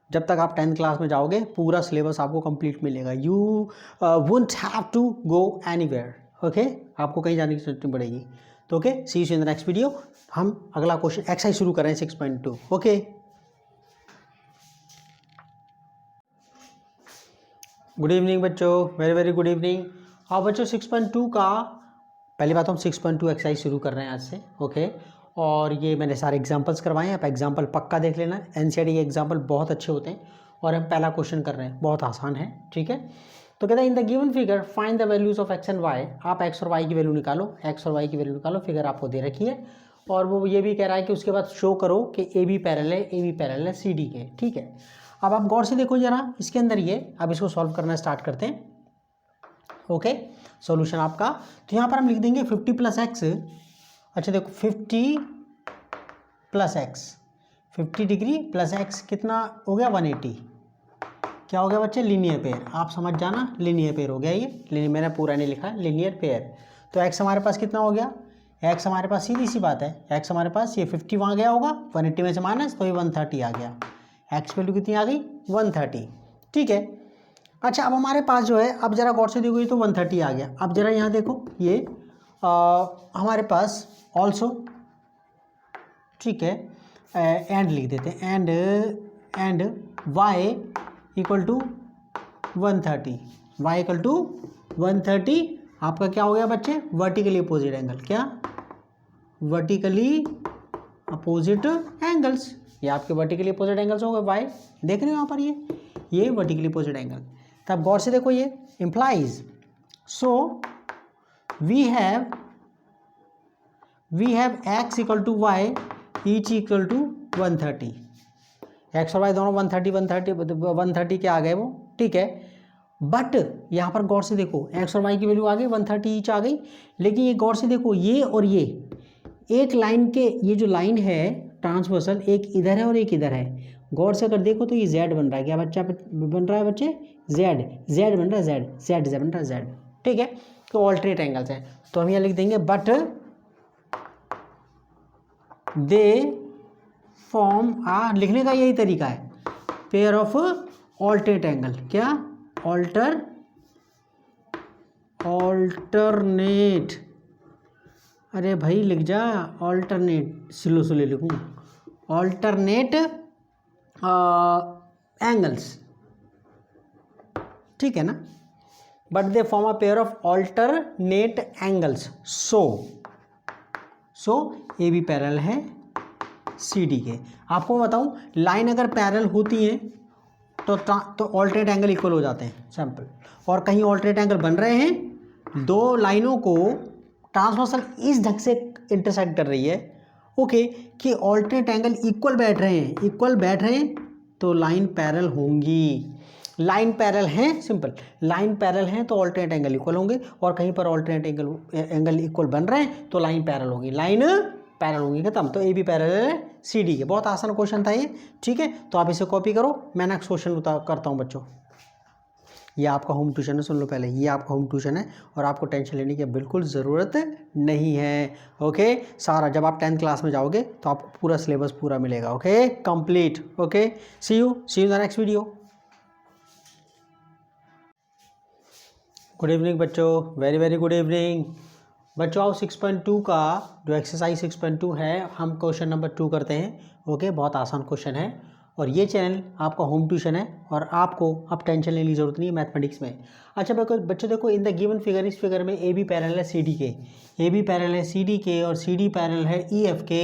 जब तक आप 10th क्लास में जाओगे पूरा सिलेबस आपको कंप्लीट मिलेगा, you won't have to go anywhere, okay, आपको कहीं जाने की जरूरत नहीं पड़ेगी। तो okay, see you in the next video. हम अगला क्वेश्चन एक्सरसाइज शुरू कर रहे हैं 6.2, ओके। गुड इवनिंग बच्चों, वेरी वेरी गुड इवनिंग। हाँ बच्चों, 6.2 का पहली बात हम 6.2 एक्सरसाइज शुरू कर रहे हैं आज से, ओके। और ये मैंने सारे एग्जांपल्स करवाए हैं, आप एग्जांपल पक्का देख लेना, एनसीईआरटी के एग्जांपल बहुत अच्छे होते हैं। और हम पहला क्वेश्चन कर रहे हैं, बहुत आसान है, ठीक है। तो कहता है in the given figure find the values of x and y, आप एक्स और वाई की वैल्यू निकालो, एक्स और वाई की वैल्यू निकालो, फिगर आपको दे रखी है। और वो ये भी कह रहा है कि उसके बाद शो करो कि ए बी पैरेलल है सी डी के, ठीक है। अब आप गौर से देखो जरा इसके अंदर ये, अब इसको सॉल्व करना स्टार्ट करते हैं, ओके। सॉल्यूशन आपका, तो यहाँ पर हम लिख देंगे 50 प्लस एक्स, अच्छा देखो 50 plus x, 50 degree plus x कितना हो गया 180, क्या हो गया बच्चे लीनियर पेयर, आप समझ जाना लीनियर पेयर हो गया ये, मैंने पूरा नहीं लिखा लीनियर पेयर। तो एक्स हमारे पास कितना हो गया, एक्स हमारे पास सीधी सी बात है, एक्स हमारे पास ये 50 वहाँ गया होगा, 180 में से माइनस, तो ये 130 आ गया। एक्स वैल्यू कितनी आ गई? 130। ठीक है। अच्छा अब हमारे पास जो है, अब जरा गौर से देखो, ये तो 130 आ गया। अब जरा यहाँ देखो ये हमारे पास ऑल्सो, ठीक है, एंड लिख देते हैं, and y equal to 130, y equal to 130 आपका क्या हो गया बच्चे? Vertically opposite angle. क्या? Vertically opposite angles. ये आपके वर्टिकली अपोजिट एंगल्स हो गए, y देख रहे हो यहाँ पर, ये वर्टिकली अपोजिट एंगल। तब गौर से देखो, ये implies, so we have x equal to y each equal to 130। X और वाई दोनों 130 के आ गए वो, ठीक है। बट यहाँ पर गौर से देखो, एक्स और वाई की वैल्यू आ गई 130 ईच आ गई, लेकिन ये गौर से देखो, ये और ये एक लाइन के, ये जो लाइन है ट्रांसवर्सल, एक इधर है और एक इधर है। गौर से अगर देखो तो ये z बन रहा है। क्या बच्चा बन रहा है बच्चे? z बन रहा है, z बन रहा है z, ठीक है। तो ऑल्टरनेट एंगल्स है, तो हम यहाँ लिख देंगे बट दे फॉर्म लिखने का यही तरीका है, पेयर ऑफ ऑल्टरनेट एंगल। क्या? ऑल्टरनेट, अरे भाई लिख जा, ऑल्टरनेट, स्लो लिखूँ, ऑल्टरनेट एंगल्स, ठीक है ना। But they form a pair of alternate angles, so A B parallel है सी डी के। आपको बताऊं, लाइन अगर पैरेलल होती है तो ऑल्टरनेट एंगल इक्वल हो जाते हैं, सिंपल। और कहीं ऑल्टरनेट एंगल बन रहे हैं, दो लाइनों को ट्रांसवर्सल इस ढंग से इंटरसेक्ट कर रही है, ओके, कि ऑल्टरनेट एंगल इक्वल बैठ रहे हैं, तो लाइन पैरेलल होंगी। लाइन पैरेलल हैं, सिंपल, लाइन पैरेलल हैं तो ऑल्टरनेट एंगल इक्वल होंगे, और कहीं पर ऑल्टरनेट एंगल इक्वल बन रहे हैं तो लाइन पैरेलल होगी, लाइन पैरेलल होंगी, खत्म। तो ए बी पैरेलल है सी डी के। बहुत आसान क्वेश्चन था ये, ठीक है। तो आप इसे कॉपी करो, मैं नेक्स्ट क्वेश्चन करता हूँ बच्चों। ये आपका होम ट्यूशन है, सुन लो पहले, ये आपका होम ट्यूशन है और आपको टेंशन लेने की बिल्कुल ज़रूरत नहीं है, ओके। सारा जब आप 10th क्लास में जाओगे तो आपको पूरा सिलेबस पूरा मिलेगा, okay, complete, okay. See you in the next video. Good evening बच्चों, वेरी वेरी गुड इवनिंग बच्चों। आओ 6.2 का जो एक्सरसाइज 6.2 है, हम क्वेश्चन नंबर 2 करते हैं, ओके। बहुत आसान क्वेश्चन है, और ये चैनल आपका होम ट्यूशन है, और आपको अब टेंशन लेने की जरूरत नहीं है मैथमेटिक्स में। अच्छा बच्चों देखो, इन द गिवन फिगर, इस फिगर में ए बी पैरेलल है सी डी के, ए बी पैरेलल है सी डी के, और सी डी पैरेलल है ई एफ के,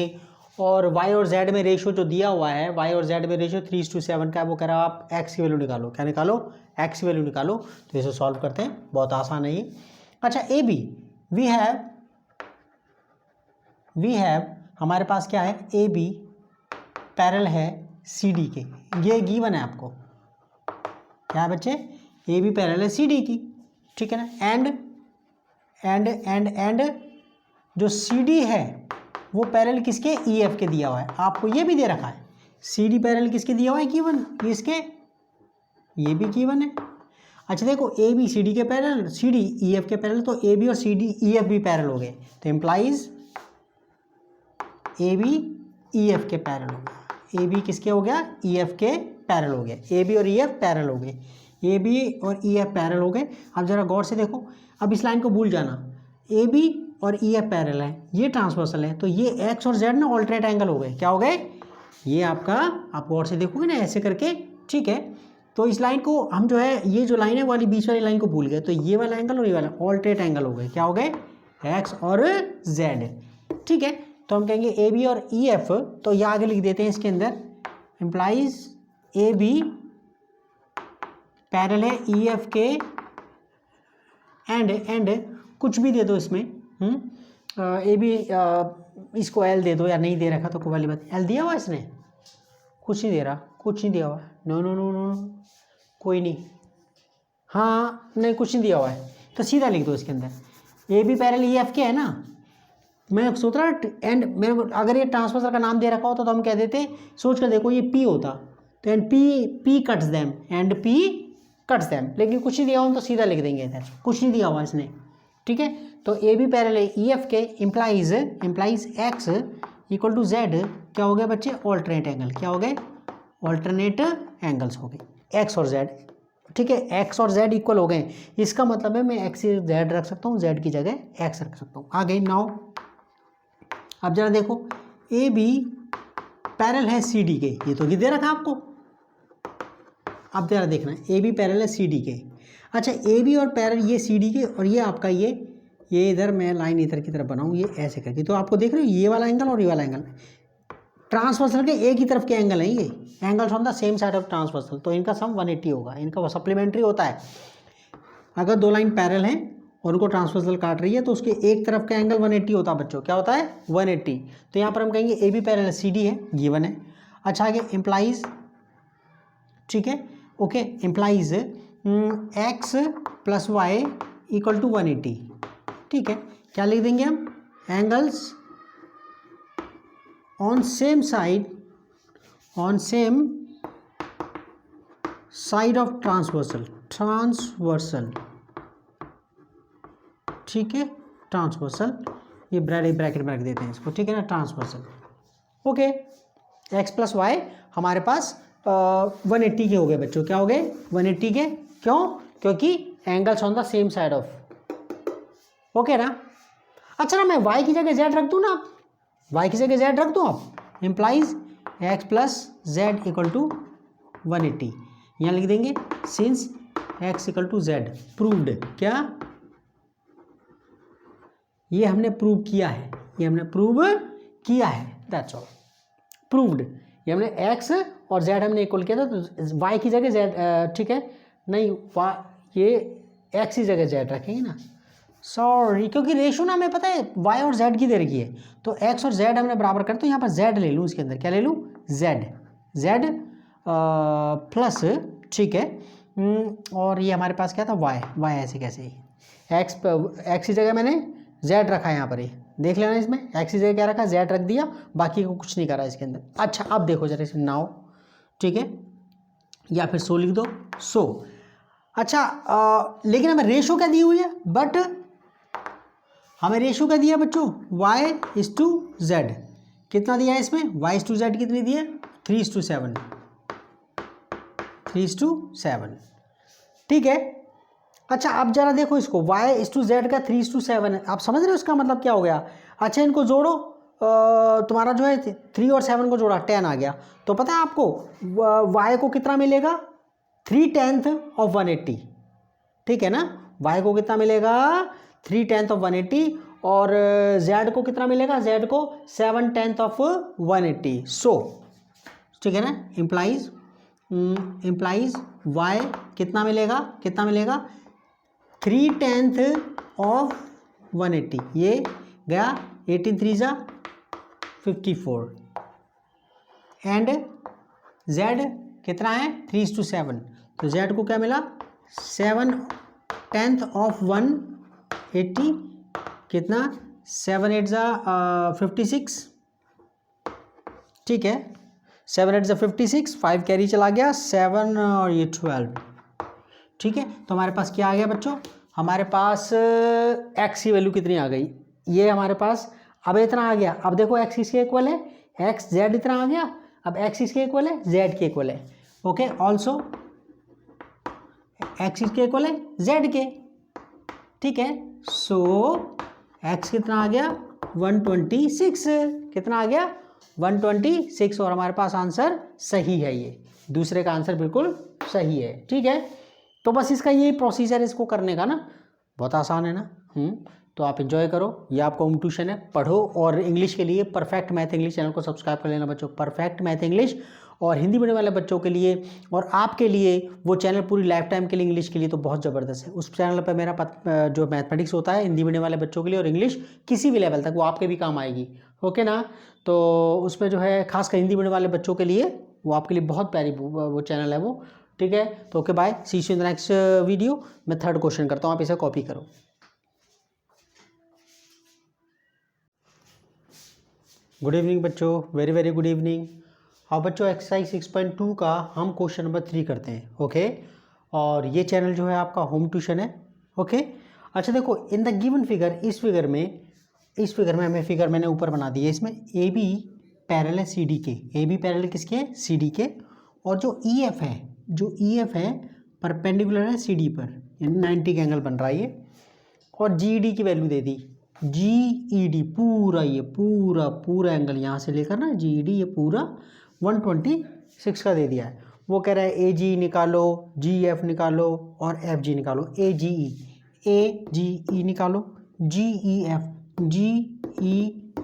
और वाई और जेड में रेशियो जो दिया हुआ है, वाई और जेड में रेशियो 3:7 का है। वो कह रहा है आप एक्स की वैल्यू निकालो। क्या निकालो? एक्स की वैल्यू निकालो। तो इसे सॉल्व करते हैं, बहुत आसान है ये। अच्छा ए बी, वी हैव हमारे पास क्या है? ए बी पैरेलल है सी डी के, ये गिवन है आपको। क्या है बच्चे? ए बी पैरेलल है सी डी की, ठीक है ना। एंड जो सी डी है वो पैरेलल किसके? ई एफ के दिया हुआ है, आपको ये भी दे रखा है। सी डी पैरेलल किसके दिया हुआ है? गिवन, इसके, ये भी गिवन है। अच्छा देखो, ए बी सी डी के parallel, C D E F के पैरेलल, तो ए बी और सी डी ई एफ भी पैरेलल हो गए, तो implies A B E F के पैरेलल हो गया। ए बी किसके हो गया? ई एफ के पैरेलल हो गया। ए बी और ई एफ पैरेलल हो गए, ए बी और ई एफ पैरेलल हो गए। अब जरा गौर से देखो, अब इस लाइन को भूल जाना, ए बी और ई एफ पैरेलल है, ये ट्रांसवर्सल है, तो ये एक्स और जेड ना ऑल्टरनेट एंगल हो गए। क्या हो गए? ये आपका, आप गौर से देखोगे ना ऐसे करके, ठीक है। तो इस लाइन को हम जो है, ये जो लाइन है वाली बीच वाली लाइन को भूल गए, तो ये वाला एंगल और ये वाला ऑल्टरनेट एंगल हो गए। क्या हो गए? एक्स और जेड, ठीक है। तो हम कहेंगे ए बी और ई एफ, तो ये आगे लिख देते हैं इसके अंदर, इम्प्लाइज ए बी पैरेलल है ई एफ के, एंड कुछ भी दे दो इसमें, ए बी, इसको एल दे दो, या नहीं दे रखा तो कोई वाली बात। एल दिया हुआ इसने? कुछ नहीं दे रहा, कुछ नहीं दिया हुआ, नो नो नो नो, कोई नहीं, हाँ नहीं कुछ नहीं दिया हुआ है, तो सीधा लिख दो इसके अंदर A B parallel E F के है ना। मैं सोच रहा एंड, मैं अगर ये ट्रांसवर्सल का नाम दे रखा होता तो हम कह देते, सोच कर देखो ये पी होता, तो and P cuts them, and P cuts them, लेकिन कुछ नहीं दिया हुआ तो सीधा लिख देंगे इधर, कुछ नहीं दिया हुआ इसने, ठीक है। तो ए बी पैरेलल है ई एफ के, implies x equal to z, क्या हो गया बच्चे, ऑल्टरनेट एंगल, क्या हो गए, ऑल्टरनेट एंगल्स हो गए एक्स और जेड, ठीक है। एक्स और जेड इक्वल हो गए, इसका मतलब है मैं एक्स से जेड रख सकता हूँ, जेड की जगह एक्स रख सकता हूँ। आ गई नाउ, अब जरा देखो ए बी पैरेलल है सी डी के, ये तो दे रखा आपको, अब जरा देखना ए बी पैरेलल है सी डी के। अच्छा ए बी और पैरेलल ये सी डी के, और ये आपका ये इधर मैं लाइन इधर की तरफ बनाऊँ, ये ऐसे करके, तो आपको देख रहे हो ये वाला एंगल और ये वाला एंगल ट्रांसवर्सल के एक ही तरफ के एंगल हैं, ये angles on the same side of transversal, तो इनका सम 180 होगा, इनका वो सप्लीमेंट्री होता है। अगर दो लाइन पैरेलल हैं और उनको ट्रांसवर्सल काट रही है तो उसके एक तरफ का एंगल 180 होता है बच्चों, क्या होता है 180। तो यहाँ पर हम कहेंगे A B parallel C D है, गिवन है। अच्छा आगे इम्प्लाइज, ठीक है, okay, implies x plus y equal to 180, ठीक है। क्या लिख देंगे हम, angles on same side of transversal, ठीक है, ट्रांसवर्सल, ये ब्रैकेट में रख देते हैं इसको, ठीक है ना, transversal, okay. X plus y हमारे पास 180 के हो गए बच्चों, क्या हो गए 180 के, क्यों, क्योंकि angles on the same side of, okay ना। अच्छा ना मैं y की जगह z रख दूँ ना, y की जगह z रख दूँ, आप implies x plus z equal to 180, यहाँ लिख देंगे since x equal to z, proved, क्या, ये हमने प्रूव किया है, ये हमने प्रूव किया है, दैट्स ऑल, प्रूव्ड। ये हमने x और z हमने इक्वल किया था, तो y की जगह z, ठीक है, नहीं ये x की जगह z रखेंगे ना, सॉरी, क्योंकि रेशो ना हमें पता है y और z की दे रखी है, तो x और z हमने बराबर कर, तो यहाँ पर z ले लूँ, इसके अंदर क्या ले लूँ, z प्लस, ठीक है, और ये हमारे पास क्या था y ऐसे कैसे, x की जगह मैंने z रखा है, यहाँ पर ये देख लेना, इसमें x की जगह क्या रखा, z रख दिया, बाकी को कुछ नहीं करा इसके अंदर। अच्छा अब देखो जरा इसे नाउ, ठीक है, या फिर सो लिख दो, सो। अच्छा लेकिन हमें रेशो क्या दी हुई है, बट हमें रेशो क्या दिया बच्चों, y/z, कितना दिया है इसमें, y/z कितनी दी है, 3:7, 3:7, ठीक है। अच्छा अब जरा देखो इसको, y/z का 3:7 है, आप समझ रहे हो इसका मतलब क्या हो गया। अच्छा इनको जोड़ो, तुम्हारा जो है 3 और 7 को जोड़ा 10 आ गया, तो पता है आपको y को कितना मिलेगा, 3/10 ऑफ 180, ठीक है ना, y को कितना मिलेगा 3/10 ऑफ 180, और z को कितना मिलेगा, z को 7/10 ऑफ 180, सो ठीक है ना, इम्प्लाइज y कितना मिलेगा 3/10 ऑफ 180, ये गया 18 3 जा 54, एंड z कितना है 3:7, तो z को क्या मिला 7/10 ऑफ 180, कितना 7 8 जा 56, ठीक है, 7 8 जा 56, 5 कैरी चला गया, 7 और ये 12, ठीक है। तो हमारे पास क्या आ गया बच्चों, हमारे पास x की वैल्यू कितनी आ गई, ये हमारे पास अब इतना आ गया। अब देखो x इसके इक्वल है, x z इतना आ गया, अब x इसके इक्वल है, z के इक्वल है, ओके, ऑल्सो x इसके इक्वल है z के, ठीक है। सो x कितना आ गया 126, कितना आ गया 126, और हमारे पास आंसर सही है, ये दूसरे का आंसर बिल्कुल सही है, ठीक है। तो बस इसका यही प्रोसीजर इसको करने का ना, बहुत आसान है ना, तो आप एंजॉय करो, ये आपका होम ट्यूशन है, पढ़ो। और इंग्लिश के लिए परफेक्ट मैथ इंग्लिश चैनल को सब्सक्राइब कर लेना बच्चों, परफेक्ट मैथ इंग्लिश, और हिंदी पढ़ने वाले बच्चों के लिए और आपके लिए वो चैनल पूरी लाइफ टाइम के लिए, इंग्लिश के लिए तो बहुत ज़बरदस्त है। उस चैनल पर मेरा जो मैथमेटिक्स होता है हिंदी पढ़ने वाले बच्चों के लिए, और इंग्लिश किसी भी लेवल तक वो आपके भी काम आएगी, ओके ना। तो उसमें जो है खासकर हिंदी पढ़ने वाले बच्चों के लिए वो आपके लिए बहुत प्यारी वो चैनल है वो, ठीक है। तो okay bye, see you in the next video. मैं थर्ड क्वेश्चन करता हूँ, आप इसे कॉपी करो। गुड इवनिंग बच्चों, वेरी वेरी गुड इवनिंग। अब बच्चों एक्सरसाइज 6.2 का हम क्वेश्चन नंबर 3 करते हैं, ओके। और ये चैनल जो है आपका होम ट्यूशन है, ओके। अच्छा देखो इन द गिवन फिगर, इस फिगर में हमें फिगर मैंने ऊपर बना दी है, इसमें ए बी पैरेलल है सी डी के, ए बी पैरेलल किसके है, सी डी के, और जो ई एफ है परपेंडिकुलर है सी डी पर, यानी 90 का एंगल बन रहा है ये, और जी डी की वैल्यू दे दी, जी ई डी पूरा, ये पूरा एंगल यहाँ से लेकर ना जी ई डी ये पूरा 126 का दे दिया है। वो कह रहा है ए जी निकालो, जी एफ निकालो और एफ जी निकालो, ए जी ई निकालो, जी ई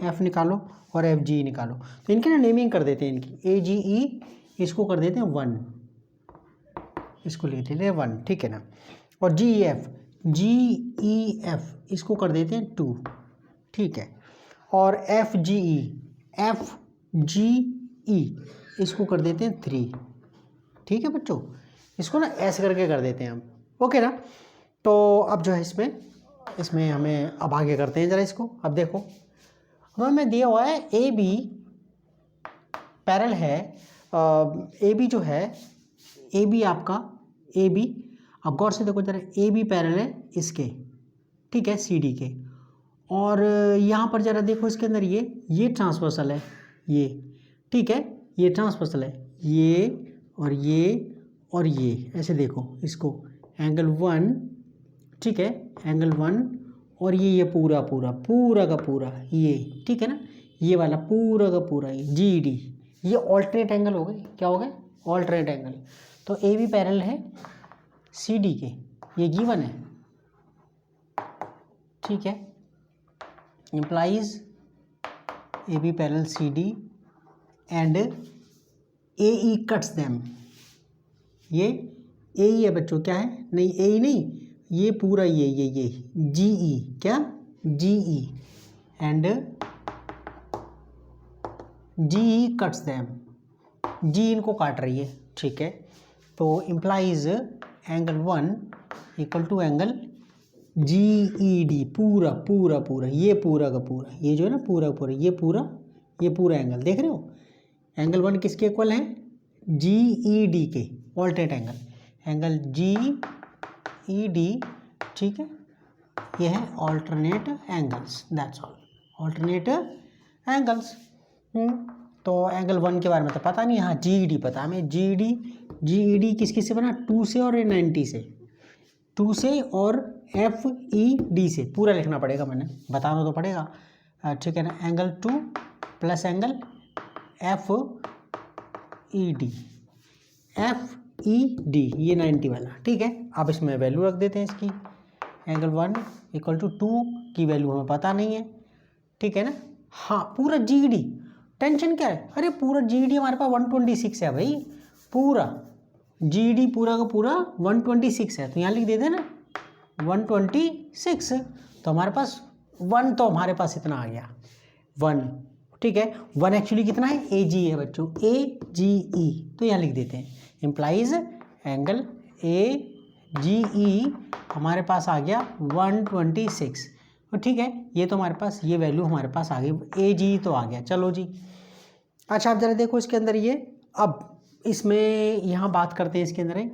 एफ निकालो और एफ जी निकालो। तो इनकी ना नेमिंग कर देते हैं, इनकी ए जी ई इसको कर देते हैं 1, इसको लिख देते हैं 1, ठीक है ना, और जी ई एफ इसको कर देते हैं 2, ठीक है, और एफ जी ई इसको कर देते हैं 3, ठीक है बच्चों, इसको ना ऐसे करके कर देते हैं हम, ओके ना। तो अब जो है इसमें हमें अब आगे करते हैं ज़रा इसको। अब देखो हमें दिया हुआ है ए बी पैरेलल है, ए बी जो है, ए बी आपका ए बी, अब गौर से देखो जरा, ए बी पैरेलल है इसके, ठीक है, सी डी के, और यहाँ पर ज़रा देखो इसके अंदर ये ट्रांसवर्सल है, ये ठीक है, ये ट्रांसवर्सल है, ये और ये ऐसे देखो इसको, एंगल 1, ठीक है, एंगल 1, और ये पूरा का पूरा ये, ठीक है ना, ये वाला पूरा का पूरा ये जी डी, ये ऑल्टरनेट एंगल हो गए, क्या हो गए, ऑल्टरनेट एंगल। तो ए बी पैरेलल है सी डी के, ये गिवन है, ठीक है, implies AB parallel CD and AE cuts them। ये AE है बच्चों, क्या है, नहीं AE नहीं, ये पूरा ये GE, क्या GE and GE cuts them, G इनको काट रही है, ठीक है। तो implies angle 1 equal to angle G E D पूरा ये पूरा का पूरा, ये जो है ना पूरा ये पूरा एंगल देख रहे हो, एंगल 1 किसके इक्वल है, जी ई डी के, alternate angle G E D, ठीक है, ये है alternate angles, that's all, alternate angles. तो एंगल 1 के बारे में तो पता नहीं, हाँ जी ई डी पता हमें, जी ई डी किस से बना, 2 से और 90 से, 2 से और एफ ई डी से, पूरा लिखना पड़ेगा, मैंने बताना तो पड़ेगा, ठीक है ना, angle 2 plus angle F E D, ये 90 वाला, ठीक है। अब इसमें वैल्यू रख देते हैं इसकी, एंगल 1 इक्वल टू 2 की वैल्यू हमें पता नहीं है, ठीक है ना, हाँ पूरा जी डी, टेंशन क्या है, अरे पूरा जी डी हमारे पास 126 है भाई, पूरा जी डी पूरा का पूरा 126 है, तो यहाँ लिख देते हैं ना 126, तो हमारे पास 1, तो हमारे पास इतना आ गया 1, ठीक है। 1 एक्चुअली कितना है, ए जी है बच्चों, ए जी ई, तो यहाँ लिख देते हैं, इम्प्लाइज एंगल ए जी ई हमारे पास आ गया 126, तो ठीक है, ये तो हमारे पास ये वैल्यू हमारे पास आ गई, ए जी तो आ गया, चलो जी। अच्छा आप ज़रा देखो इसके अंदर ये, अब इसमें यहाँ बात करते हैं इसके अंदर है,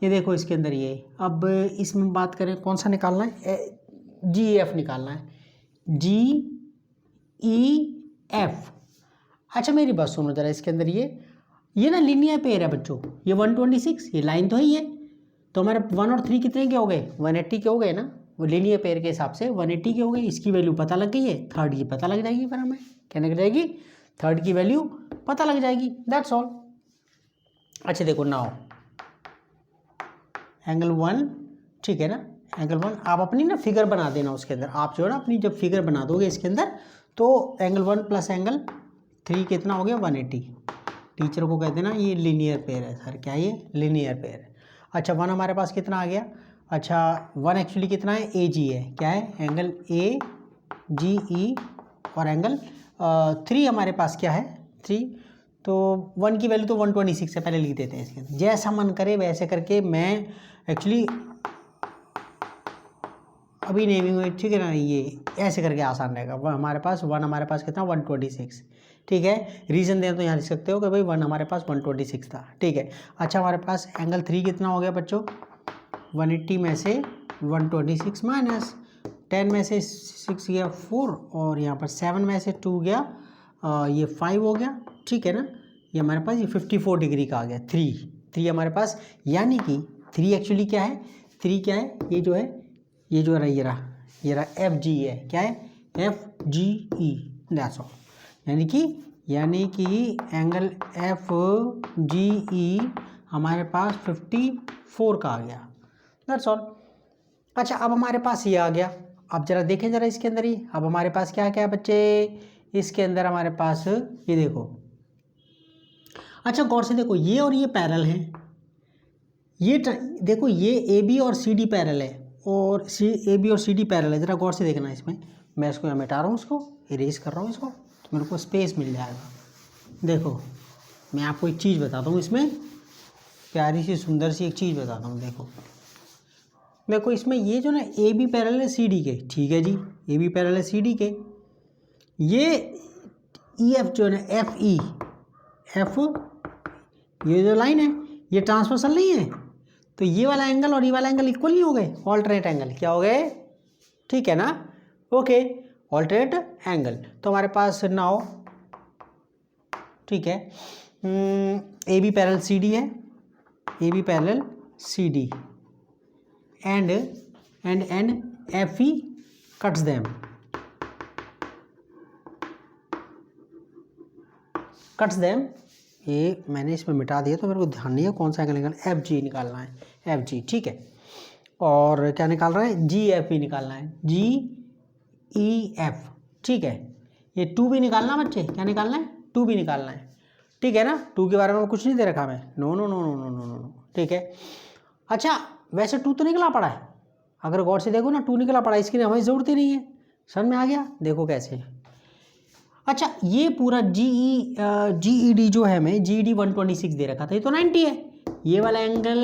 ये देखो इसके अंदर ये, अब इसमें बात करें कौन सा निकालना है, जी एफ निकालना है, जी ई एफ। अच्छा मेरी बात सुनो ज़रा, इसके अंदर ये ना लीनियर पेयर है बच्चों, ये 126, ये लाइन तो ही है, तो हमारे 1 और 3 कितने के हो गए, 180 के हो गए ना, वो लीनियर पेयर के हिसाब से 180 के हो गए, इसकी वैल्यू पता लग गई है, थर्ड की पता लग जाएगी, फिर हमें क्या लग जाएगी, थर्ड की वैल्यू पता लग जाएगी, दैट्स ऑल। अच्छा देखो नाउ एंगल 1, ठीक है ना, एंगल 1 आप अपनी ना फिगर बना देना उसके अंदर, आप जो है ना अपनी जब फिगर बना दोगे इसके अंदर, तो एंगल 1 प्लस एंगल 3 कितना हो गया 180, टीचर को कह देना ये लीनियर पेयर है सर, क्या ये लीनियर पेयर है। अच्छा 1 हमारे पास कितना आ गया, अच्छा 1 एक्चुअली कितना है, ए जी है, क्या है, एंगल ए जी ई, और एंगल 3 हमारे पास क्या है 3, तो 1 की वैल्यू तो 126 है, पहले लिख देते हैं इसके अंदर, जैसा मन करे वैसे करके, मैं एक्चुअली अभी नेमिंग में, ठीक है ना, ये ऐसे करके आसान रहेगा, हमारे पास 1 हमारे पास कितना 126, ठीक है, रीज़न दें तो यहाँ लिख सकते हो कि भाई 1 हमारे पास 126 था, ठीक है। अच्छा हमारे पास एंगल 3 कितना हो गया बच्चों, 180 में से 126 माइनस, 10 में से 6 गया 4 और यहाँ पर 7 में से 2 गया ये 5 हो गया, ठीक है ना। ये हमारे पास ये 54 डिग्री का आ गया। 3 हमारे पास, यानी कि 3 एक्चुअली क्या है, 3 क्या है, ये जो है ये जो रहा ये रहा एफ जी है, क्या है FGE, दैट्स ऑल। यानी कि एंगल FGE हमारे पास 54 का आ गया, दैट्स ऑल। अच्छा अब हमारे पास ये आ गया। अब जरा देखें जरा इसके अंदर ही, अब हमारे पास क्या क्या है बच्चे, इसके अंदर हमारे पास ये देखो। अच्छा गौर से देखो, ये और ये पैरेलल हैं, ये देखो ये AB और CD पैरेलल है और AB और CD पैरेलल है। ज़रा गौर से देखना इसमें, मैं इसको यहाँ मिटा रहा हूँ, इसको इरेज कर रहा हूँ इसको, तो मेरे को स्पेस मिल जाएगा। देखो मैं आपको एक चीज़ बताता हूँ, इसमें प्यारी सी सुंदर सी एक चीज़ बताता हूँ। देखो इसमें ये जो ना AB पैरेलल है CD के, ठीक है जी, AB पैरेलल है CD के, ये EF जो है ना F ये जो लाइन है ये ट्रांसवर्सल नहीं है, तो ये वाला एंगल और ये वाला एंगल इक्वल नहीं हो गए, ऑल्टरनेट एंगल क्या हो गए, ठीक है ना, ओके, ऑल्टरनेट एंगल। तो हमारे पास नाउ ठीक है AB पैरेलल CD है, AB parallel CD and FE cuts them, ये मैंने इसमें मिटा दिया तो मेरे को ध्यान नहीं है कौन सा एंगल निकालना, FG निकालना है, FG, ठीक है। और क्या निकाल रहा है, GFE निकालना है, GEF, ठीक है। ये 2 भी निकालना बच्चे, क्या निकालना है, 2 भी निकालना है, ठीक है ना। 2 के बारे में कुछ नहीं दे रखा मैं, no no no no no no no, ठीक है। अच्छा वैसे 2 तो निकला पड़ा है, अगर गौर से देखो ना 2 निकला पड़ा है, इसकी हमें ज़रूरत ही नहीं है, समझ में आ गया, देखो कैसे। अच्छा ये पूरा GED जो है, हमें GED 126 दे रखा था, ये तो 90 है, ये वाला एंगल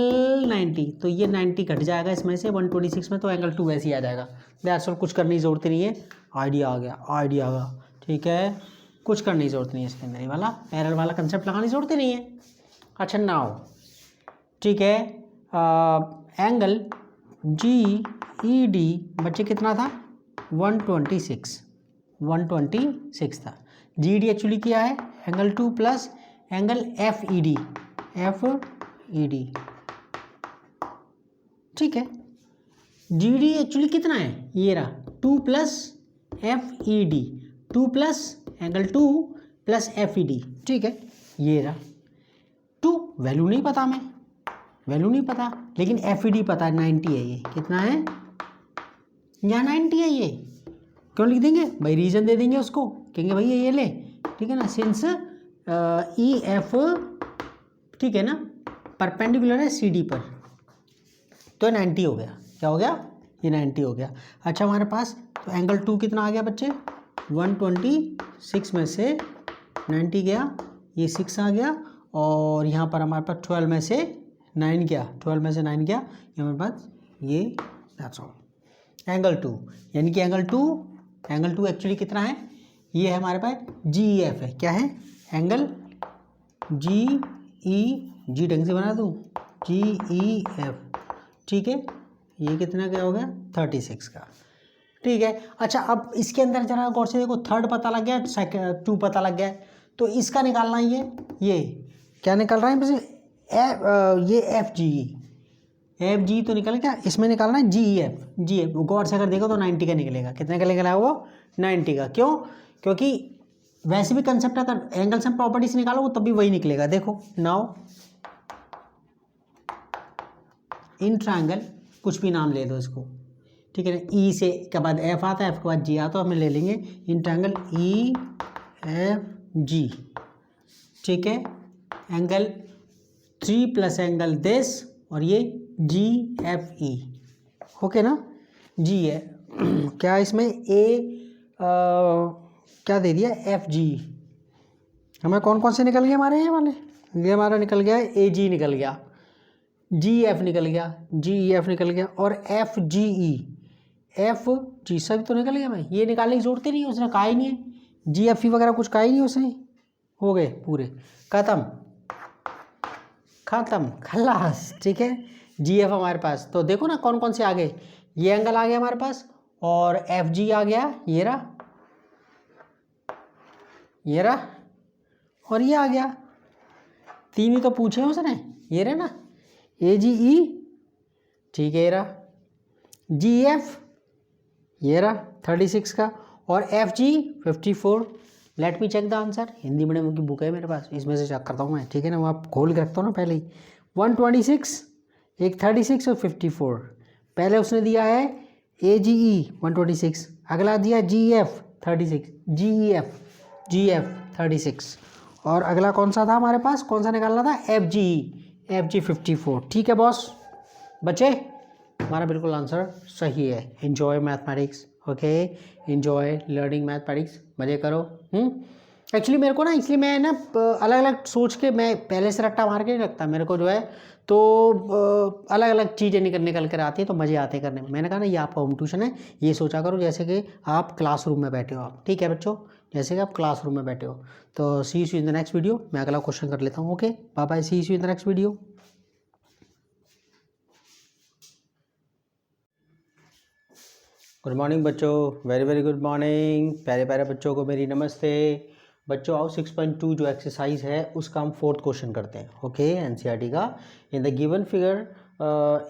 90, तो ये 90 घट जाएगा इसमें से 126 में, तो एंगल 2 वैसे ही आ जाएगा, दैट्स ऑल, कुछ करने की ज़रूरत नहीं है, आइडिया आ गया, ठीक है, कुछ करने की ज़रूरत नहीं है इसके अंदर, ये वाला पैरेलल वाला कंसेप्ट लगाने की ज़रूरत ही नहीं है। अच्छा नाउ ठीक है, एंगल GED बच्चे कितना था, 126 था। GED एक्चुअली क्या है, एंगल 2 प्लस एंगल FED, ठीक है। GED एक्चुअली कितना है, ये रहा 2 plus FED, 2 plus angle 2 plus FED, ठीक है, ये रहा 2, वैल्यू नहीं पता हमें, लेकिन FED पता है 90 है, ये कितना है, यहाँ 90 है, ये क्यों लिख देंगे भाई, रीजन दे देंगे उसको, कहेंगे भाई ये ले, ठीक है ना, सिंस EF ठीक है ना परपेंडिकुलर है CD पर, तो 90 हो गया, क्या हो गया, ये 90 हो गया। अच्छा हमारे पास तो एंगल 2 कितना आ गया बच्चे, 126 में से 90 गया, ये 6 आ गया, और यहाँ पर हमारे पास 12 में से 9 गया, ये हमारे पास ये, दैट्स ऑल। एंगल 2 यानी कि एंगल 2 एक्चुअली कितना है, ये है हमारे पास GEF है, क्या है, एंगल G ढंग से बना दूँ, GEF, ठीक है, ये कितना क्या हो गया, 36 का, ठीक है। अच्छा अब इसके अंदर जरा गौर से देखो, 3rd पता लग गया, 2 पता लग गया, तो इसका निकालना है, ये क्या निकल रहा है, ये FGE तो निकल गया, इसमें निकालना है GEF, गौर से अगर देखो तो 90 का निकलेगा, कितने का निकला वो, 90 का, क्यों, क्योंकि वैसे भी कंसेप्ट अगर एंगल सम प्रॉपर्टी से निकालो तब भी वही निकलेगा। देखो नाउ इन ट्रायंगल, कुछ भी नाम ले दो इसको, ठीक है ना, E से के बाद F आता है, F के बाद G आता है, हमें ले लेंगे इन ट्रायंगल EFG, ठीक है, एंगल 3 प्लस एंगल दिस, और ये GFE, ओके ना, G है क्या इसमें क्या दे दिया, FG, हमें कौन कौन से निकल गए हमारे, ये वाले, ये हमारा निकल गया AG निकल गया, GF निकल गया, GEF निकल गया, और FG सभी तो निकल गया भाई, ये निकालने की जरूरत ही नहीं है, उसने कहा ही नहीं है, GFE वगैरह कुछ कहा ही नहीं उसने, हो गए पूरे, खत्म खलास, ठीक है। GF हमारे पास, तो देखो ना कौन कौन से आ गए, ये एंगल आ गया हमारे पास, और एफ जी आ गया, ये रहा, ये रहा, और ये आ गया। 3 ही तो पूछे उसने, ये रहे ना, ए जी ई, ठीक है, ये रहा, जी एफ, ये रहा 36 का, और F G 54। Let me check the answer. Hindi medium की बुक है मेरे पास, इसमें से चेक करता हूँ मैं, ठीक है ना, वो आप खोल के रखता हूँ ना पहले ही। 126, एक 36 और 54। पहले उसने दिया है ए जी ई 126, अगला दिया जी एफ 36, जी एफ 36, और अगला कौन सा था हमारे पास, कौन सा निकालना था, एफ जी 54। ठीक है बॉस, बच्चे हमारा बिल्कुल आंसर सही है। Enjoy mathematics, okay, enjoy learning mathematics, मज़े करो। एक्चुअली मेरे को ना, इसलिए मैं ना अलग अलग सोच के, मैं पहले से रट्टा मार के नहीं रखता, मेरे को जो है तो अलग अलग चीज़ें निकल कर आती है, तो मज़े आते करने में। मैंने कहा ना ये आपका होम ट्यूशन है, ये सोचा करो जैसे कि आप क्लासरूम में बैठे हो आप, ठीक है बच्चों, जैसे कि आप क्लासरूम में बैठे हो। तो see you in the next video. मैं अगला क्वेश्चन कर लेता हूँ, okay, bye bye, see you in the next video. Good morning बच्चों, वेरी वेरी गुड मॉर्निंग। प्यारे प्यारे बच्चों को मेरी नमस्ते। बच्चों आओ 6.2 जो एक्सरसाइज है उसका हम 4th क्वेश्चन करते हैं, ओके, एनसीईआरटी का। इन द गिवन फिगर,